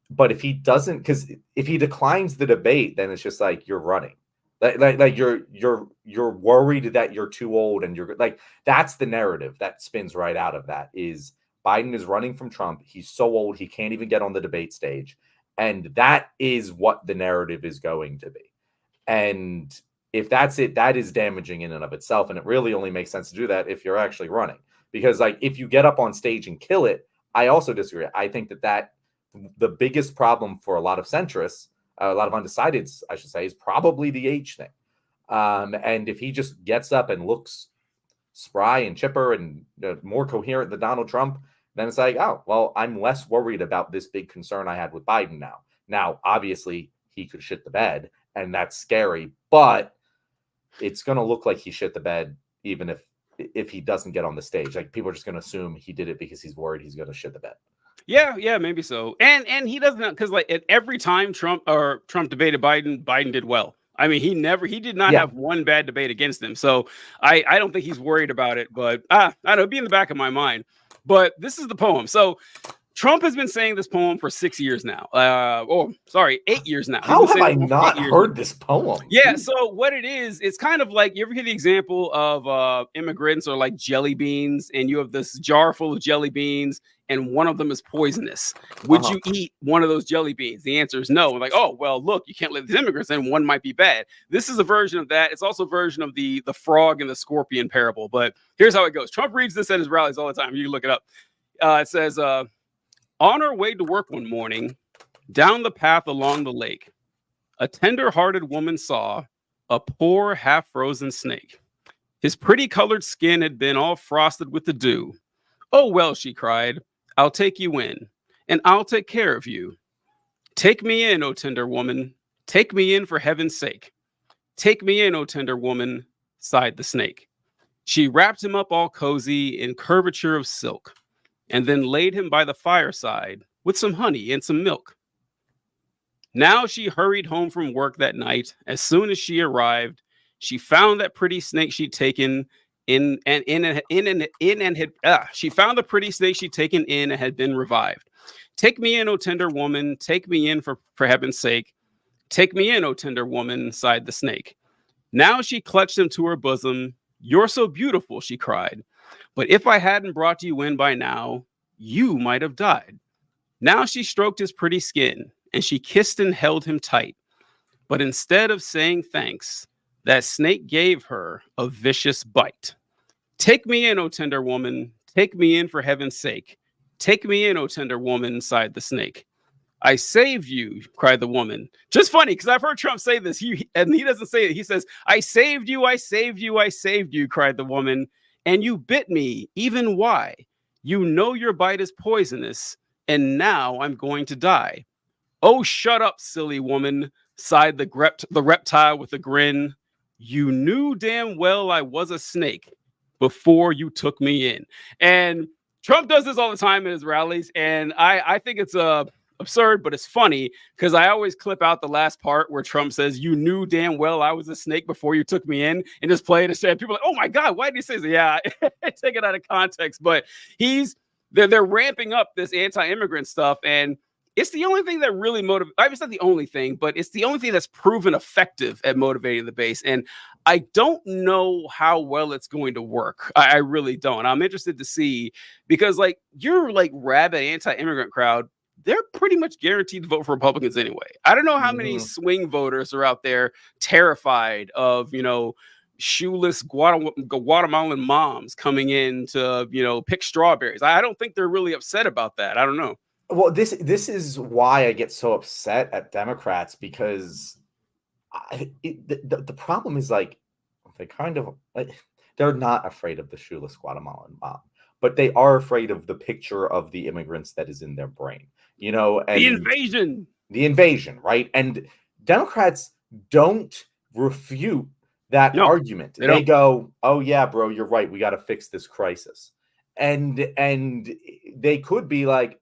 But if he doesn't, because if he declines the debate, then it's just like you're running, like you're worried that you're too old, and you're like, that's the narrative that spins right out of that. Is Biden is running from Trump. He's so old he can't even get on the debate stage, and that is what the narrative is going to be. And if that's it, that is damaging in and of itself. And it really only makes sense to do that if you're actually running. Because like if you get up on stage and kill it, I also disagree. I think that the biggest problem for a lot of centrists, a lot of undecideds, I should say, is probably the age thing. And if he just gets up and looks spry and chipper and more coherent than Donald Trump, then it's like, oh, well, I'm less worried about this big concern I had with Biden now. Now, obviously, he could shit the bed, and that's scary, but it's going to look like he shit the bed even if he doesn't get on the stage. Like, people are just going to assume he did it because he's worried he's going to shit the bed. Yeah, maybe so. And he doesn't, because like at every time Trump debated Biden did well. I mean, he did not have one bad debate against him. So I don't think he's worried about it, but I don't know, it'd be in the back of my mind. But this is the poem. So Trump has been saying this poem for 6 years now. 8 years now. How have I not heard this poem? Yeah, so what it is, it's kind of like, you ever hear the example of immigrants or like jelly beans, and you have this jar full of jelly beans, and one of them is poisonous. Would you eat one of those jelly beans? The answer is no. We're like, oh, well, look, you can't let these immigrants in. One might be bad. This is a version of that. It's also a version of the frog and the scorpion parable. But here's how it goes. Trump reads this at his rallies all the time. You can look it up. It says, on our way to work one morning, down the path along the lake, a tender-hearted woman saw a poor half-frozen snake. His pretty colored skin had been all frosted with the dew. Oh, well, she cried, I'll take you in, and I'll take care of you. Take me in, O tender woman. Take me in for heaven's sake. Take me in, O tender woman, sighed the snake. She wrapped him up all cozy in curvature of silk, and then laid him by the fireside with some honey and some milk. Now she hurried home from work that night. As soon as she arrived, she found that pretty snake she'd taken she found the pretty snake she'd taken in and had been revived. Take me in, O tender woman, take me in for heaven's sake. Take me in, O tender woman, sighed the snake. Now she clutched him to her bosom. You're so beautiful, she cried. But if I hadn't brought you in by now, you might have died. Now she stroked his pretty skin, and she kissed and held him tight. But instead of saying thanks, that snake gave her a vicious bite. Take me in, O tender woman. Take me in for heaven's sake. Take me in, O tender woman, sighed the snake. I saved you, cried the woman. Just funny, because I've heard Trump say this, and he doesn't say it. He says, I saved you, I saved you, I saved you, cried the woman. And you bit me, even why? You know your bite is poisonous, and now I'm going to die. Oh, shut up, silly woman, sighed the reptile with a grin. You knew damn well I was a snake before you took me in. And Trump does this all the time in his rallies, and I think it's absurd, but it's funny because I always clip out the last part where Trump says, you knew damn well I was a snake before you took me in, and just play it and say, people are like, oh my God, why did he say that? Yeah, take it out of context, but they're ramping up this anti-immigrant stuff, and it's the only thing that really motivates. I mean, it's not the only thing, but it's the only thing that's proven effective at motivating the base. And I don't know how well it's going to work. I really don't. I'm interested to see, because like your like rabid anti-immigrant crowd, they're pretty much guaranteed to vote for Republicans anyway. I don't know how many swing voters are out there terrified of, shoeless Guatemalan moms coming in to, pick strawberries. I don't think they're really upset about that. I don't know. Well, this is why I get so upset at Democrats, because the problem is like they kind of they're not afraid of the shoeless Guatemalan mom, but they are afraid of the picture of the immigrants that is in their brain, and the invasion, right? And Democrats don't refute that argument. They go, oh yeah, bro, you're right. We got to fix this crisis. And they could be like,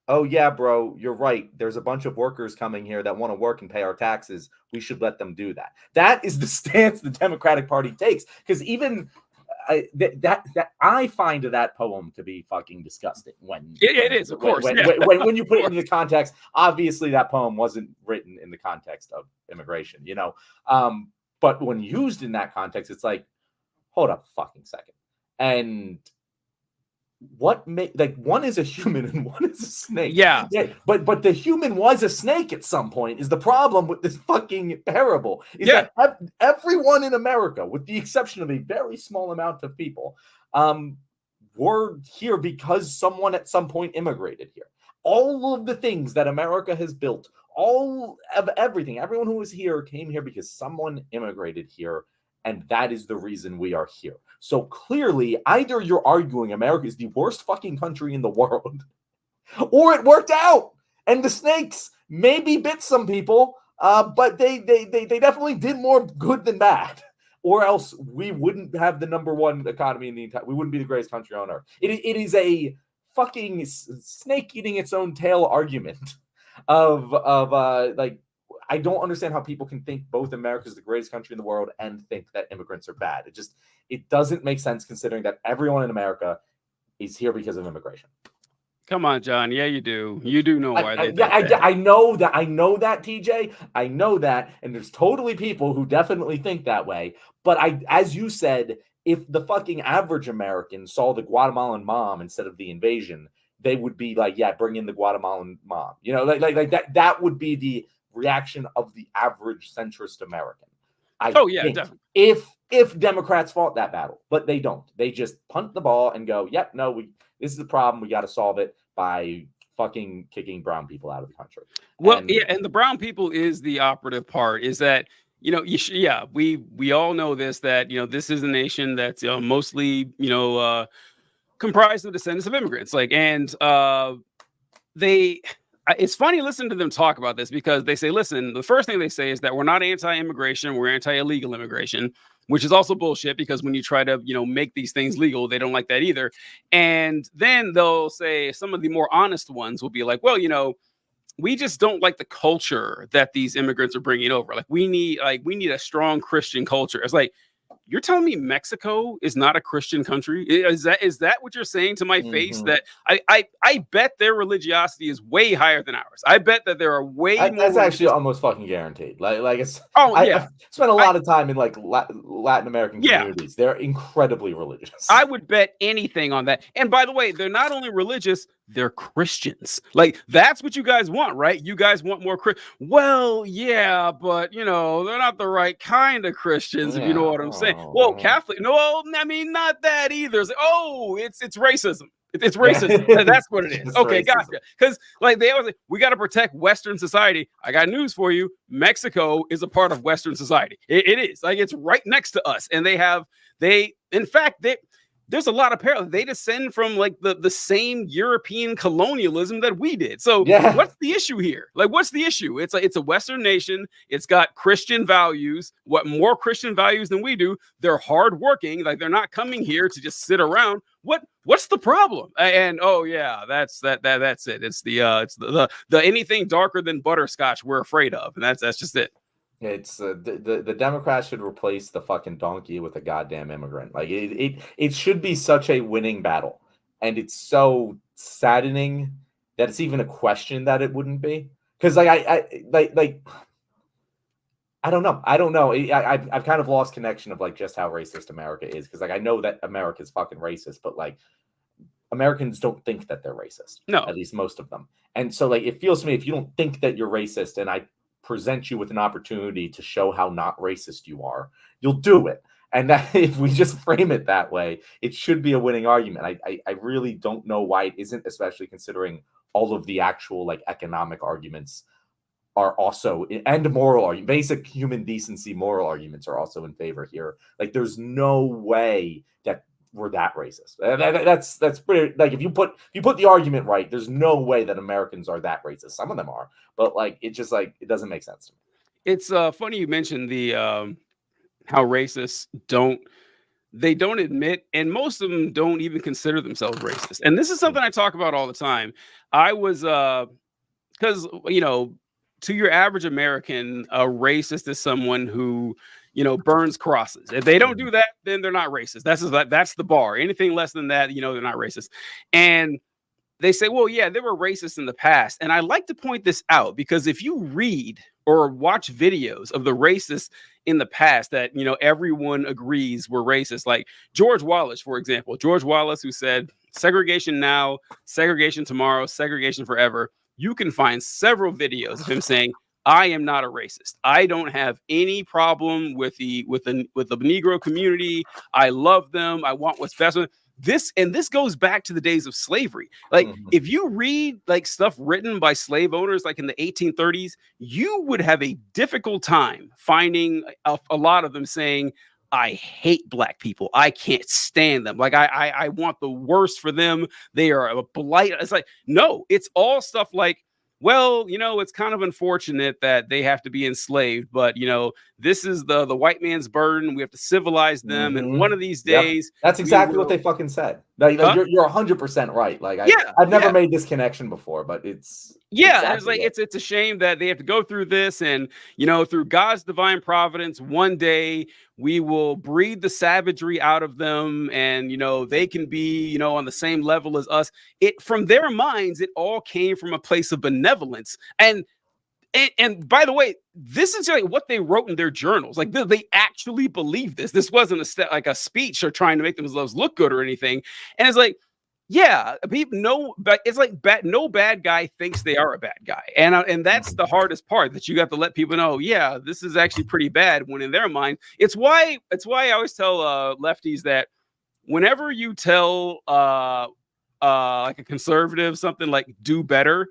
oh yeah, bro, you're right. There's a bunch of workers coming here that want to work and pay our taxes. We should let them do that. That is the stance the Democratic Party takes. Because even I find that poem to be fucking disgusting. It is, of course. When you put it into the context, obviously that poem wasn't written in the context of immigration, But when used in that context, it's like, hold up a fucking second. And one is a human and one is a snake. Yeah. But the human was a snake at some point is the problem with this fucking parable. Is that everyone in America, with the exception of a very small amount of people, we're here because someone at some point immigrated here. All of the things that America has built, all of everything, everyone who was here came here because someone immigrated here. And that is the reason we are here. So clearly, either you're arguing America is the worst fucking country in the world, or it worked out. And the snakes maybe bit some people, but they definitely did more good than bad. Or else we wouldn't have the #1 economy in the entire. We wouldn't be the greatest country on earth. It is a fucking snake eating its own tail argument of like. I don't understand how people can think both America is the greatest country in the world and think that immigrants are bad. It doesn't make sense considering that everyone in America is here because of immigration. Come on, John. Yeah, you do. You do know why they. I know that. I know that, TJ. I know that, and there's totally people who definitely think that way. But as you said, if the fucking average American saw the Guatemalan mom instead of the invasion, they would be like, "Yeah, bring in the Guatemalan mom." You know, like that. That would be the reaction of the average centrist American. Definitely. If Democrats fought that battle, but they don't. They just punt the ball and go, "Yep, no, this is the problem. We got to solve it by fucking kicking brown people out of the country." Well, and the brown people is the operative part. Is that we all know this, that this is a nation that's mostly comprised of descendants of immigrants. It's funny listening to them talk about this because they say, listen, the first thing they say is that we're not anti-immigration, we're anti-illegal immigration, which is also bullshit because when you try to, make these things legal, they don't like that either. And then they'll say some of the more honest ones will be like, well, we just don't like the culture that these immigrants are bringing over. We need a strong Christian culture. It's like, you're telling me Mexico is not a Christian country? Is that what you're saying to my face? That I bet their religiosity is way higher than ours. I bet that there are way more. That's actually almost fucking guaranteed. It's. I've spent a lot of time in Latin American communities. They're incredibly religious. I would bet anything on that. And by the way, they're not only religious, they're Christians. That's what you guys want, right? You guys want more well, yeah, but they're not the right kind of Christians, if you know what I'm saying. Well, Catholic, no, I mean, not that either. It's racism. It's racism. That's what it is. Okay, racism. Gotcha. Because they always say, we got to protect Western society. I got news for you. Mexico is a part of Western society. It is. It's right next to us. And there's a lot of parallels. They descend from the same European colonialism that we did. So what's the issue here? What's the issue? It's a Western nation. It's got Christian values. What more Christian values than we do? They're hardworking. They're not coming here to just sit around. What's the problem? And that's it. It's the anything darker than butterscotch we're afraid of, and that's just it. It's the Democrats should replace the fucking donkey with a goddamn immigrant. It should be such a winning battle, and it's so saddening that it's even a question that it wouldn't be. Because I don't know. I've kind of lost connection of just how racist America is. Because I know that America is fucking racist, but Americans don't think that they're racist. No, at least most of them. And so it feels to me, if you don't think that you're racist, and I present you with an opportunity to show how not racist you are, you'll do it. And that if we just frame it that way, it should be a winning argument. I really don't know why it isn't, especially considering all of the actual economic arguments are also, and moral argument, basic human decency moral arguments are also in favor here. There's no way that we're that racist. That's pretty, if you put the argument right, there's no way that Americans are that racist. Some of them are, but it just it doesn't make sense to me. It's funny you mentioned the how racists don't admit, and most of them don't even consider themselves racist. And this is something I talk about all the time. I was because to your average American, a racist is someone who burns crosses. If they don't do that, then they're not racist. That's the bar. Anything less than that, they're not racist. And they say, well, yeah, they were racist in the past. And I like to point this out because if you read or watch videos of the racists in the past that, everyone agrees were racist, like George Wallace, for example, George Wallace, who said segregation now, segregation tomorrow, segregation forever. You can find several videos of him saying, I am not a racist. I don't have any problem with the Negro community. I love them. I want what's best. this goes back to the days of slavery. Like, Mhm. if you read like stuff written by slave owners, like in the 1830s, you would have a difficult time finding a lot of them saying, I hate black people. I can't stand them. Like, I want the worst for them. They are a blight. It's like, no, it's all stuff like, well, it's kind of unfortunate that they have to be enslaved, but this is the white man's burden. We have to civilize them, and one Mhm. of these Yep. days That's we exactly what will. they fucking said. Like Huh? you're 100% right. Like Yeah, I've never yeah. made this connection before, but it's Yeah, and it's exactly like it. it's a shame that they have to go through this, and through God's divine providence, one day we will breed the savagery out of them, and they can be on the same level as us. It from their minds, it all came from a place of benevolence, and by the way, this is like what they wrote in their journals. Like they actually believe this. This wasn't like a speech or trying to make themselves look good or anything. And it's like, yeah, people know, but it's like no bad guy thinks they are a bad guy, and that's the hardest part, that you got to let people know. Yeah, this is actually pretty bad. When in their mind, it's why I always tell lefties that whenever you tell like a conservative something like do better,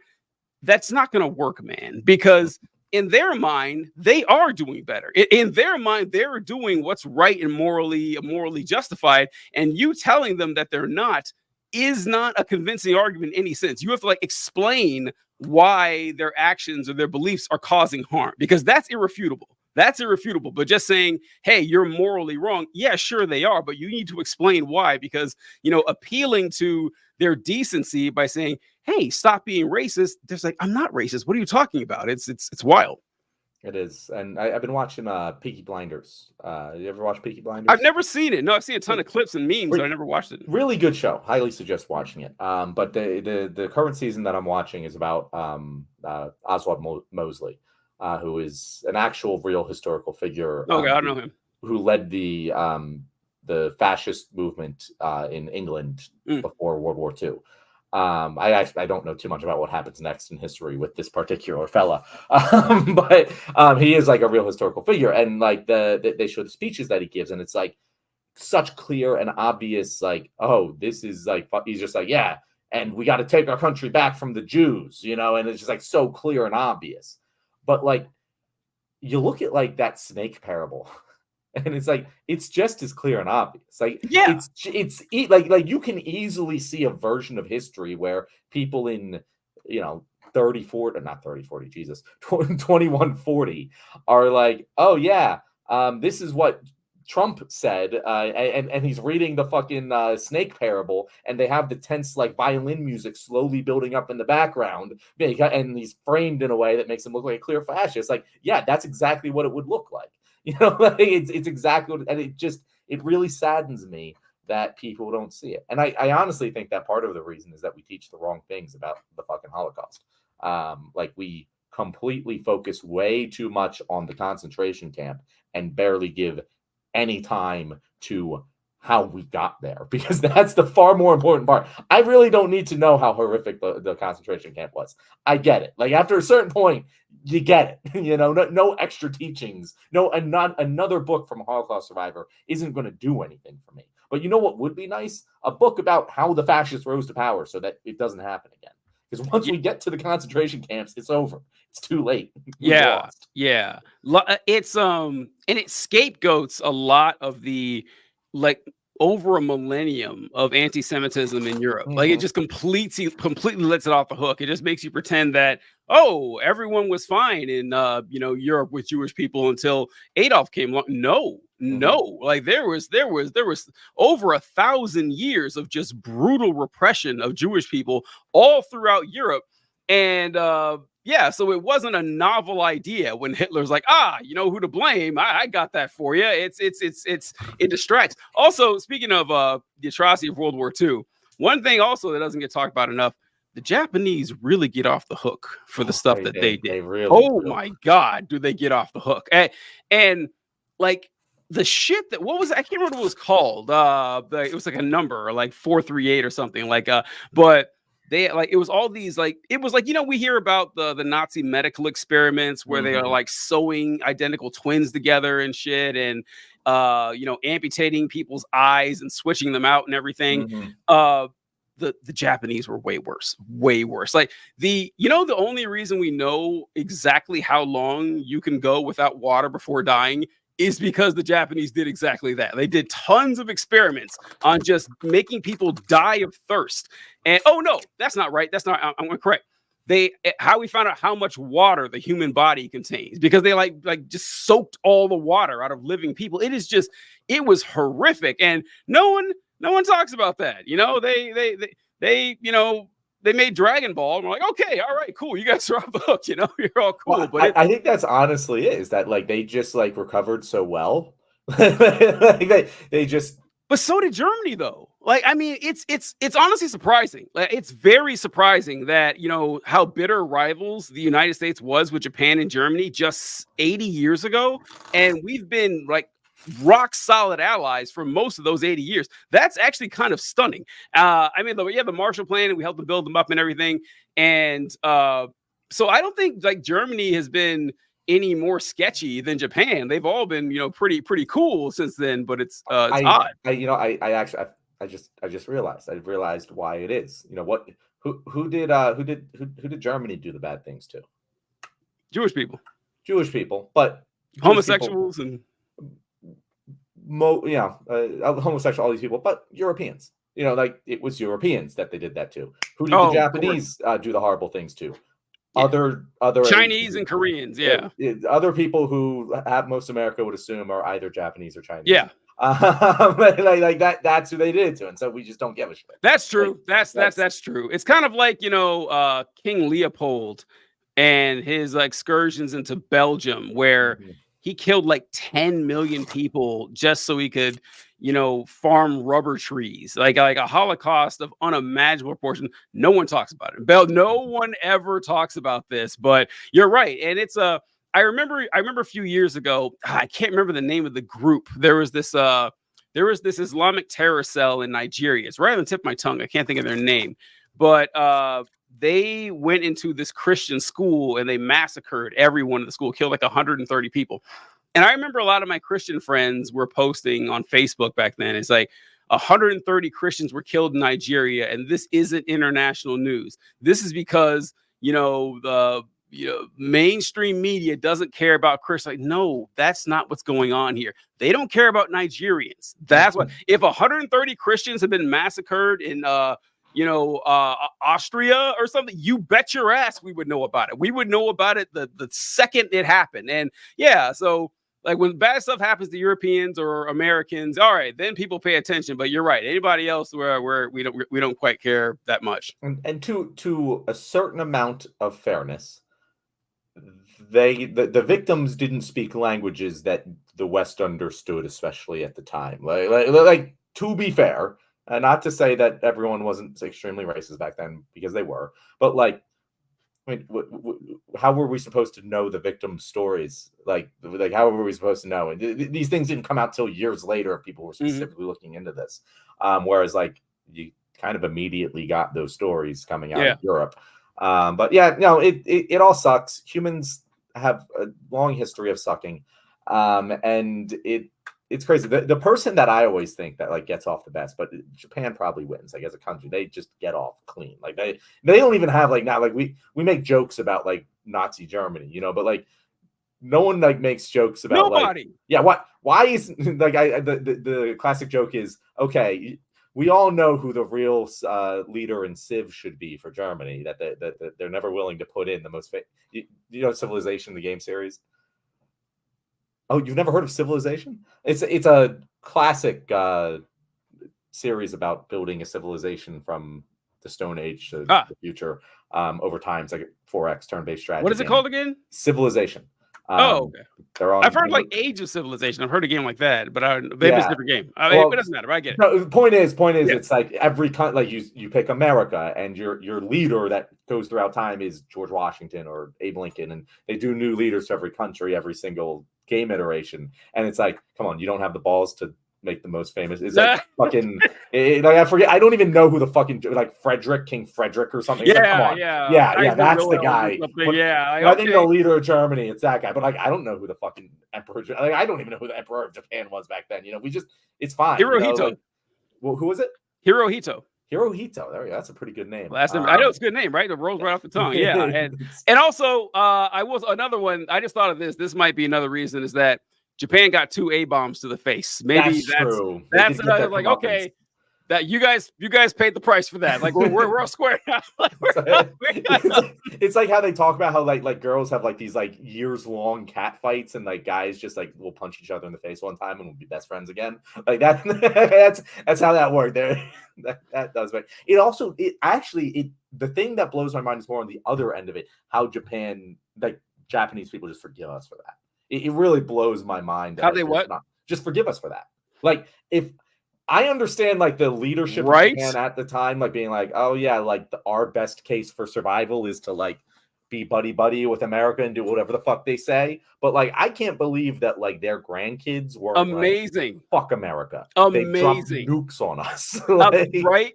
that's not going to work, man, because in their mind, they are doing better. In their mind, they're doing what's right and morally justified. And you telling them that they're not is not a convincing argument in any sense. You have to like explain why their actions or their beliefs are causing harm, because that's irrefutable. That's irrefutable. But just saying, hey, you're morally wrong. Yeah, sure they are, but you need to explain why, because, appealing to their decency by saying, hey, stop being racist. There's like, I'm not racist. What are you talking about? It's wild. It is. And I've been watching Peaky Blinders. You ever watch Peaky I've Blinders? never seen it. No, I've seen a ton of clips and memes, but I never watched it. Really good show. Highly suggest watching it. But the current season that I'm watching is about Oswald Mosley, who is an actual real historical figure. Okay, I don't know him. Who led the fascist movement in England before World War II. I don't know too much about what happens next in history with this particular fella, but he is like a real historical figure, and like they show the speeches that he gives, and it's like such clear and obvious, like, oh, this is like, he's just like, yeah, and we got to take our country back from the Jews, and it's just like so clear and obvious. But like, you look at like that snake parable, and it's like, it's just as clear and obvious. Like, yeah, it's like you can easily see a version of history where people in 30, 40, not 30, 40, Jesus, 2140 are like, oh yeah, this is what Trump said, and he's reading the fucking snake parable, and they have the tense like violin music slowly building up in the background, and he's framed in a way that makes him look like a clear fascist. Like, yeah, that's exactly what it would look like. Like, it's exactly what, and it really saddens me that people don't see it. And I honestly think that part of the reason is that we teach the wrong things about the fucking Holocaust. Like, we completely focus way too much on the concentration camp and barely give any time to how we got there, because that's the far more important part. I really don't need to know how horrific the concentration camp was. I get it. Like, after a certain point, you get it. No extra teachings. No, and not another book from a Holocaust survivor isn't going to do anything for me. But you know what would be nice? A book about how the fascists rose to power so that it doesn't happen again. Because once we get to the concentration camps, it's over. It's too late. Yeah. It's and it scapegoats a lot of the, like, over a millennium of anti-Semitism in Europe. Like, it just completely lets it off the hook. It just makes you pretend that, oh, everyone was fine in Europe with Jewish people until Adolf came along. No, like there was over 1,000 years of just brutal repression of Jewish people all throughout Europe. And yeah, so it wasn't a novel idea when Hitler's like, you know who to blame. I got that for you. It distracts. Also, speaking of the atrocity of World War II, one thing also that doesn't get talked about enough: the Japanese really get off the hook for the stuff that they did. They really do. My God, do they get off the hook? And like the shit that, what was it? I can't remember what it was called. It was like a number, like 438 or something. Like but they, like, it was all these, like, it was like, we hear about the Nazi medical experiments where they are like sewing identical twins together and shit, and amputating people's eyes and switching them out and everything. Mhm. The Japanese were way worse. Like the only reason we know exactly how long you can go without water before dying is because the Japanese did exactly that. They did tons of experiments on just making people die of thirst. And oh no, that's not right. That's not. I'm correct. How we found out how much water the human body contains, because they like just soaked all the water out of living people. It was horrific, and no one talks about that. They made Dragon Ball, and we're like, okay, all right, cool, you guys are off the hook. You're all cool. Well, But I think that's honestly is that like they just like recovered so well. Like they just. But so did Germany, though. Like, I mean, it's honestly surprising. Like, it's very surprising that how bitter rivals the United States was with Japan and Germany just 80 years ago, and we've been like rock solid allies for most of those 80 years. That's actually kind of stunning. I mean, the Marshall Plan, and we helped to build them up and everything, and so I don't think like Germany has been any more sketchy than Japan. They've all been, pretty cool since then, but it's odd. I just realized why it is. Who did Germany do the bad things to? Jewish people, but homosexuals and homosexual, all these people, but Europeans. Like it was Europeans that they did that to. Who did the Japanese do the horrible things to? Yeah. Other Chinese and Koreans, yeah. Other people who have most America would assume are either Japanese or Chinese. Yeah. Like that. That's who they did it to, and so we just don't give a shit. That's true. Like, that's true. It's kind of like King Leopold and his excursions into Belgium, where he killed like 10 million people just so he could farm rubber trees, like a Holocaust of unimaginable proportion. No one talks about it. No one ever talks about this, but you're right. And it's I remember a few years ago, I can't remember the name of the group. There was this Islamic terror cell in Nigeria. It's right on the tip of my tongue. I can't think of their name, but they went into this Christian school and they massacred everyone in the school, killed like 130 people. And I remember a lot of my Christian friends were posting on Facebook back then. It's like 130 Christians were killed in Nigeria, and this isn't international news. This is because, the mainstream media doesn't care about Christians. Like, no, that's not what's going on here. They don't care about Nigerians. That's what, if 130 Christians have been massacred in, Austria or something, you bet your ass we would know about it. We would know about it the second it happened. And yeah, so like when bad stuff happens to Europeans or Americans, all right, then people pay attention. But you're right. Anybody else where we don't quite care that much. And to a certain amount of fairness, the victims didn't speak languages that the West understood, especially at the time. Like to be fair, not to say that everyone wasn't extremely racist back then, because they were, but like, I mean, how were we supposed to know the victims' stories? Like how were we supposed to know? And these things didn't come out till years later if people were specifically looking into this. Whereas like you kind of immediately got those stories coming out of Europe. But yeah, no, it all sucks. Humans have a long history of sucking. And it's crazy. The person that I always think that like gets off the best, but Japan probably wins. Like as a country, they just get off clean. Like they don't even have like, not like we make jokes about like Nazi Germany, but like no one like makes jokes about nobody. Why is like the classic joke is, okay, we all know who the real leader in Civ should be for Germany, that they're never willing to put in the most Civilization, the game series. Oh, you've never heard of Civilization? It's a classic series about building a civilization from the Stone Age to the future over time. It's like a 4X turn-based strategy. What is it called again? Civilization. Okay. I've heard like Age of Civilization. I've heard a game like that, but maybe it's a different game. It doesn't matter. I get it. No, the point is, it's like every like you pick America, and your leader that goes throughout time is George Washington or Abe Lincoln, and they do new leaders to every country, every single game iteration. And it's like, come on, you don't have the balls to make the most famous. It's like fucking like I forget. I don't even know who the fucking like King Frederick or something. It's like, come on. Yeah. That's the guy. When I think the leader of Germany, it's that guy. But like, I don't know who the fucking emperor. Like, I don't even know who the emperor of Japan was back then. It's fine. Hirohito. Like, well, who was it? Hirohito. Hirohito. There we go. That's a pretty good name. Last name. I know it's a good name, right? It rolls right off the tongue. Yeah. And also, I was another one. I just thought of this. This might be another reason is that Japan got 2 A-bombs to the face. Maybe that's true. That's another like, okay, that you guys paid the price for that. Like we're all square now. It's like how they talk about how like girls have like these like years long cat fights and like guys just like will punch each other in the face one time and will be best friends again. Like that. that's how that worked. There, that does. But the thing that blows my mind is more on the other end of it. How Japanese people just forgive us for that. It really blows my mind. How they just forgive us for that. Like if I understand like the leadership of Japan at the time, like being like, oh yeah, like our best case for survival is to like be buddy with America and do whatever the fuck they say. But like, I can't believe that like their grandkids were amazing. Like, fuck America. Amazing. They dropped nukes on us. Right?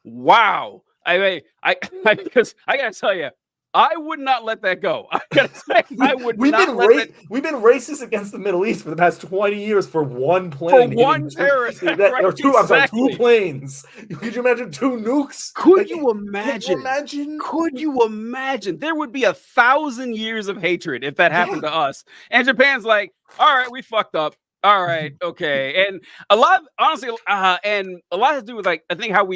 Wow. Because I gotta tell you, I would not let that go. I gotta say, I would We've been racist against the Middle East for the past 20 years for one plane. For one terrorist. Or two, I'm sorry, 2 planes. Could you imagine 2 nukes? Could you imagine? There would be 1,000 years of hatred if that happened to us. And Japan's like, all right, we fucked up. All right, okay. And a lot, honestly, and a lot has to do with like, I think how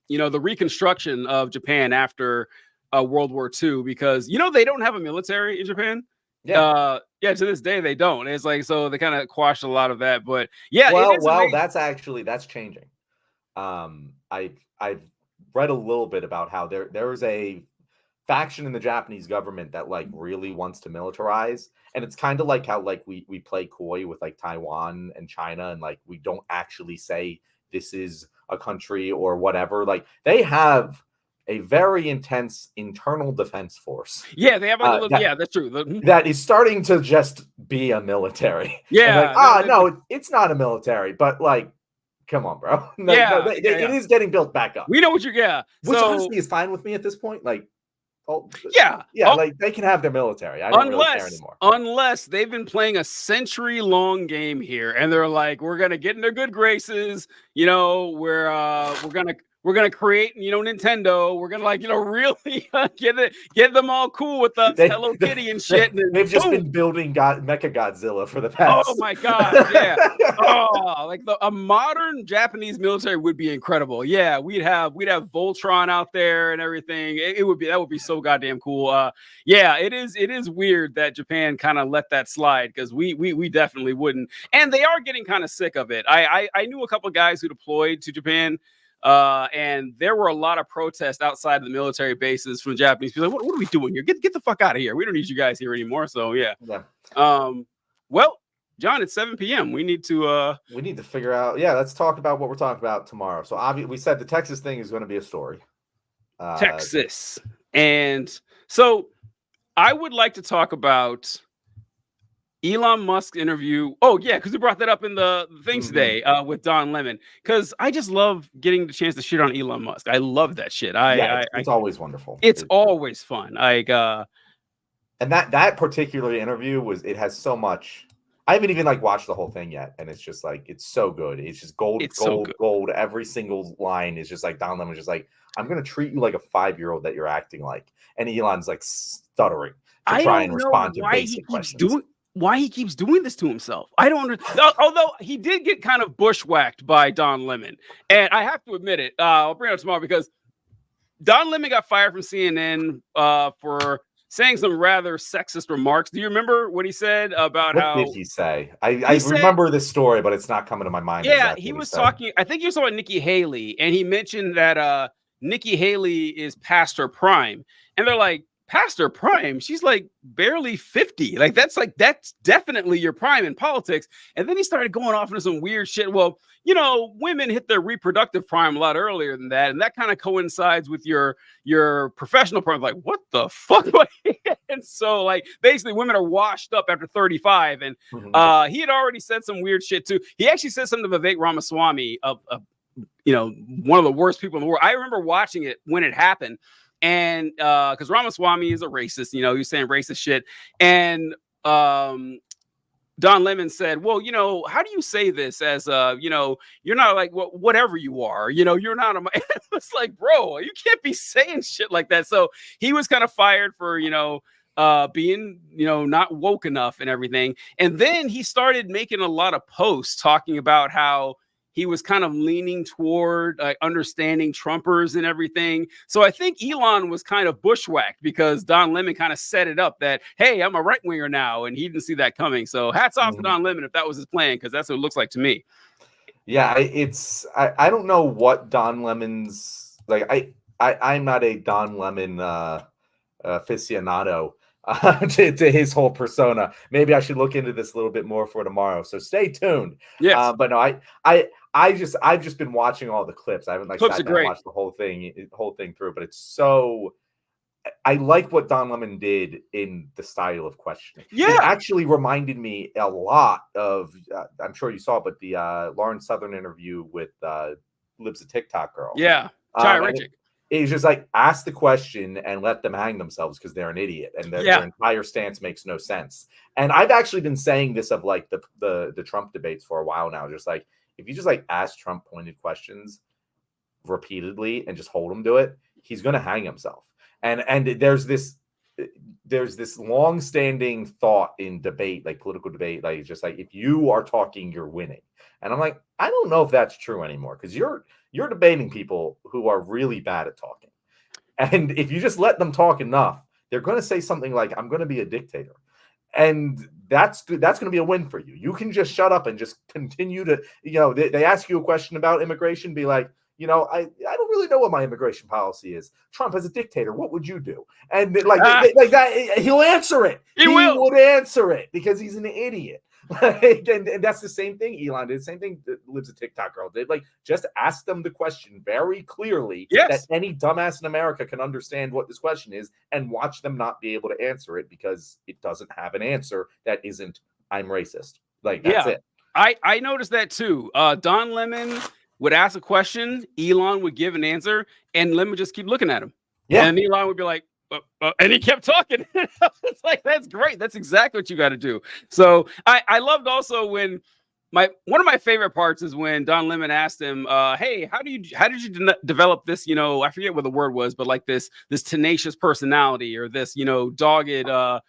the reconstruction of Japan after World War II, because they don't have a military in Japan. To this day they don't. It's like, so they kind of quashed a lot of that. But yeah, that's changing. I've read a little bit about how there's a faction in the Japanese government that like really wants to militarize, and it's kind of like how like we play coy with like Taiwan and China, and like we don't actually say this is a country or whatever. Like they have a very intense internal defense force. Yeah, they have that's true. That is starting to just be a military. Yeah. No, it's not a military, but like, come on, bro. It is getting built back up. We know what which honestly is fine with me at this point. Like, like they can have their military. I don't really care anymore. Unless they've been playing a century-long game here, and they're like, we're gonna get in their good graces. We're gonna create, Nintendo. We're gonna really get them all cool with us, Hello Kitty and shit. And they've just been building Mecha Godzilla for the past. Oh my god, yeah. A modern Japanese military would be incredible. Yeah, we'd have Voltron out there and everything. That would be so goddamn cool. It is weird that Japan kind of let that slide, because we definitely wouldn't. And they are getting kind of sick of it. I knew a couple of guys who deployed to Japan. And there were a lot of protests outside of the military bases from Japanese people. Like, what are we doing here? Get the fuck out of here. We don't need you guys here anymore. So yeah. Well, John, it's 7 p.m. We need to figure out. Yeah, let's talk about what we're talking about tomorrow. So obviously, we said the Texas thing is going to be a story. Texas, and so I would like to talk about Elon Musk's interview. Oh yeah, because we brought that up in the thing today with Don Lemon. Because I just love getting the chance to shit on Elon Musk. I love that shit. It's always wonderful. It's always fun. And that particular interview it has so much. I haven't even watched the whole thing yet, and it's just it's so good. It's just gold. Every single line is just Don Lemon's just I'm gonna treat you like a 5-year-old that you're acting like, and Elon's stuttering to try and respond to basic questions. Why he keeps doing this to himself. I don't understand. Although he did get kind of bushwhacked by Don Lemon. And I have to admit it. I'll bring it up tomorrow, because Don Lemon got fired from CNN for saying some rather sexist remarks. Do you remember what he said about what did he say? I remember this story, but it's not coming to my mind. Yeah, exactly he was talking. I think he was talking about Nikki Haley, and he mentioned that Nikki Haley is past her prime. And they're like, past her prime. She's like barely 50. Like that's definitely your prime in politics. And then he started going off into some weird shit. Well, you know, women hit their reproductive prime a lot earlier than that, and that kind of coincides with your professional prime. Like, what the fuck? And so, like, basically, women are washed up after 35. And he had already said some weird shit too. He actually said something to Vivek Ramaswamy, you know, one of the worst people in the world. I remember watching it when it happened, and because Ramaswamy is a racist, you know, he was saying racist shit, and Don Lemon said, well, you know, how do you say this as, you know, you're not like whatever you are, you know, you're not a, it's like, bro, you can't be saying shit like that. So he was kind of fired for, you know, being, you know, not woke enough and everything. And then he started making a lot of posts talking about how he was kind of leaning toward understanding Trumpers and everything. So I think Elon was kind of bushwhacked because Don Lemon kind of set it up that, hey, I'm a right winger now. And he didn't see that coming. So hats off to Don Lemon if that was his plan, because that's what it looks like to me. Yeah, I don't know what Don Lemon's like. I'm not a Don Lemon aficionado to his whole persona. Maybe I should look into this a little bit more for tomorrow. So stay tuned. Yes. But no, I've just been watching all the clips. I haven't like sat down and watched the whole thing through, but it's so. I like what Don Lemon did in the style of questioning. Yeah, it actually reminded me a lot of. I'm sure you saw it, but the Lauren Southern interview with Lib's a TikTok girl. Yeah, it's just like ask the question and let them hang themselves because they're an idiot and their entire stance makes no sense. And I've actually been saying this of like the Trump debates for a while now. Just like if you just like ask Trump pointed questions repeatedly and just hold him to it, he's going to hang himself. And there's this long-standing thought in debate, like political debate, like just like if you are talking, you're winning. And I'm like, I don't know if that's true anymore because you're debating people who are really bad at talking. And if you just let them talk enough, they're going to say something like, I'm going to be a dictator. And that's going to be a win for you. You can just shut up and just continue to, you know, they ask you a question about immigration, be like, you know, I don't really know what my immigration policy is. Trump as a dictator, what would you do? And like that, he'll answer it. He would answer it because he's an idiot. and that's the same thing Elon did. The same thing that Lib's a TikTok girl did. Like, just ask them the question very clearly that any dumbass in America can understand what this question is and watch them not be able to answer it because it doesn't have an answer that isn't, I'm racist. Like, that's it. I noticed that too. Don Lemon would ask a question, Elon would give an answer, and Lemon would just keep looking at him. Yeah. And Elon would be like, and he kept talking. It's like, that's great. That's exactly what you got to do. So I loved also when one of my favorite parts is when Don Lemon asked him, hey, how did you develop this, you know, I forget what the word was, but like this tenacious personality or this, you know, dogged, you know,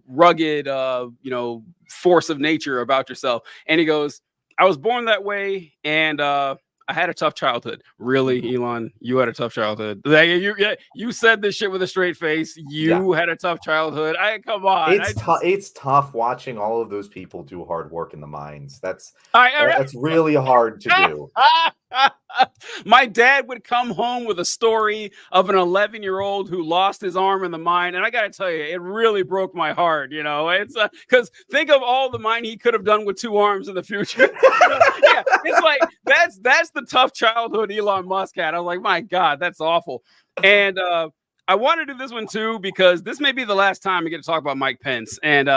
rugged, you know, force of nature about yourself. And he goes, I was born that way, and I had a tough childhood. Really, Elon? You had a tough childhood. You said this shit with a straight face. You had a tough childhood. Come on. It's tough watching all of those people do hard work in the mines. That's really hard to do. My dad would come home with a story of an 11-year-old who lost his arm in the mine, and I got to tell you, it really broke my heart. You know, it's because think of all the mine he could have done with 2 arms in the future. Yeah, it's like that's the tough childhood Elon Musk had. I was like, my God, that's awful. And I want to do this one too because this may be the last time we get to talk about Mike Pence and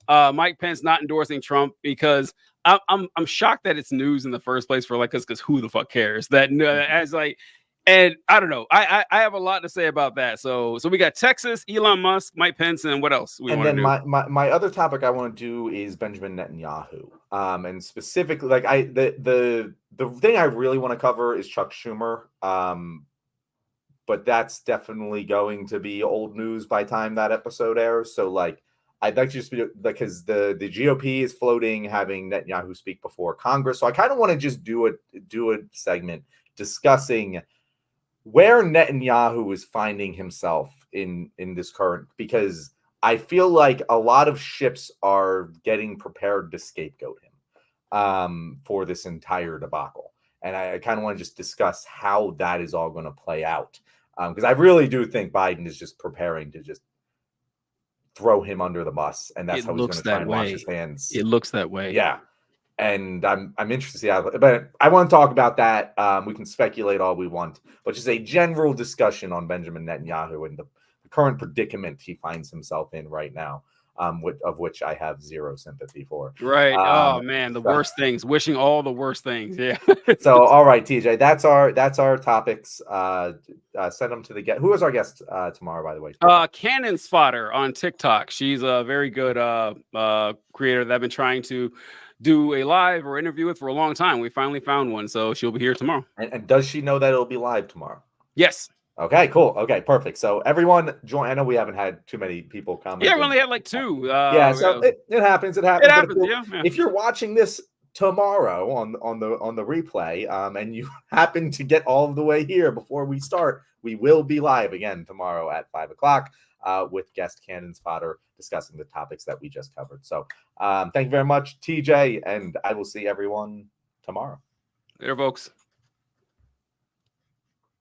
Mike Pence not endorsing Trump because I'm shocked that it's news in the first place for like because who the fuck cares that as like, and I don't know, I have a lot to say about that. So we got Texas, Elon Musk, Mike Pence, and what else? My other topic I want to do is Benjamin Netanyahu, and specifically like the thing I really want to cover is Chuck Schumer, but that's definitely going to be old news by the time that episode airs. So like. I'd like to just be because the GOP is floating having Netanyahu speak before Congress. So I kind of want to just do a segment discussing where Netanyahu is finding himself in this current, because I feel like a lot of ships are getting prepared to scapegoat him for this entire debacle. And I kind of want to just discuss how that is all going to play out. Because I really do think Biden is just preparing to just throw him under the bus, and that's how he's going to try and wash his hands. It looks that way. Yeah. And I'm interested to see how, but I want to talk about that. We can speculate all we want, but just a general discussion on Benjamin Netanyahu and the current predicament he finds himself in right now, of which I have zero sympathy for. Right. Oh man, the worst things. Wishing all the worst things. Yeah. So all right, TJ, that's our topics. Send them to the guest. Who is our guest tomorrow, by the way? Cannon's Fodder on TikTok. She's a very good creator that I've been trying to do a live or interview with for a long time. We finally found one, so she'll be here tomorrow. And does she know that it'll be live tomorrow? Yes. Okay, cool. Okay, perfect. So everyone join. I know we haven't had too many people comment. Yeah, we only had like 2. Yeah, so it happens. It happens. It happens. If you're watching this tomorrow on the replay, and you happen to get all the way here before we start, we will be live again tomorrow at 5:00 with guest Cannon's Fodder discussing the topics that we just covered. So thank you very much, TJ, and I will see everyone tomorrow. Later, folks.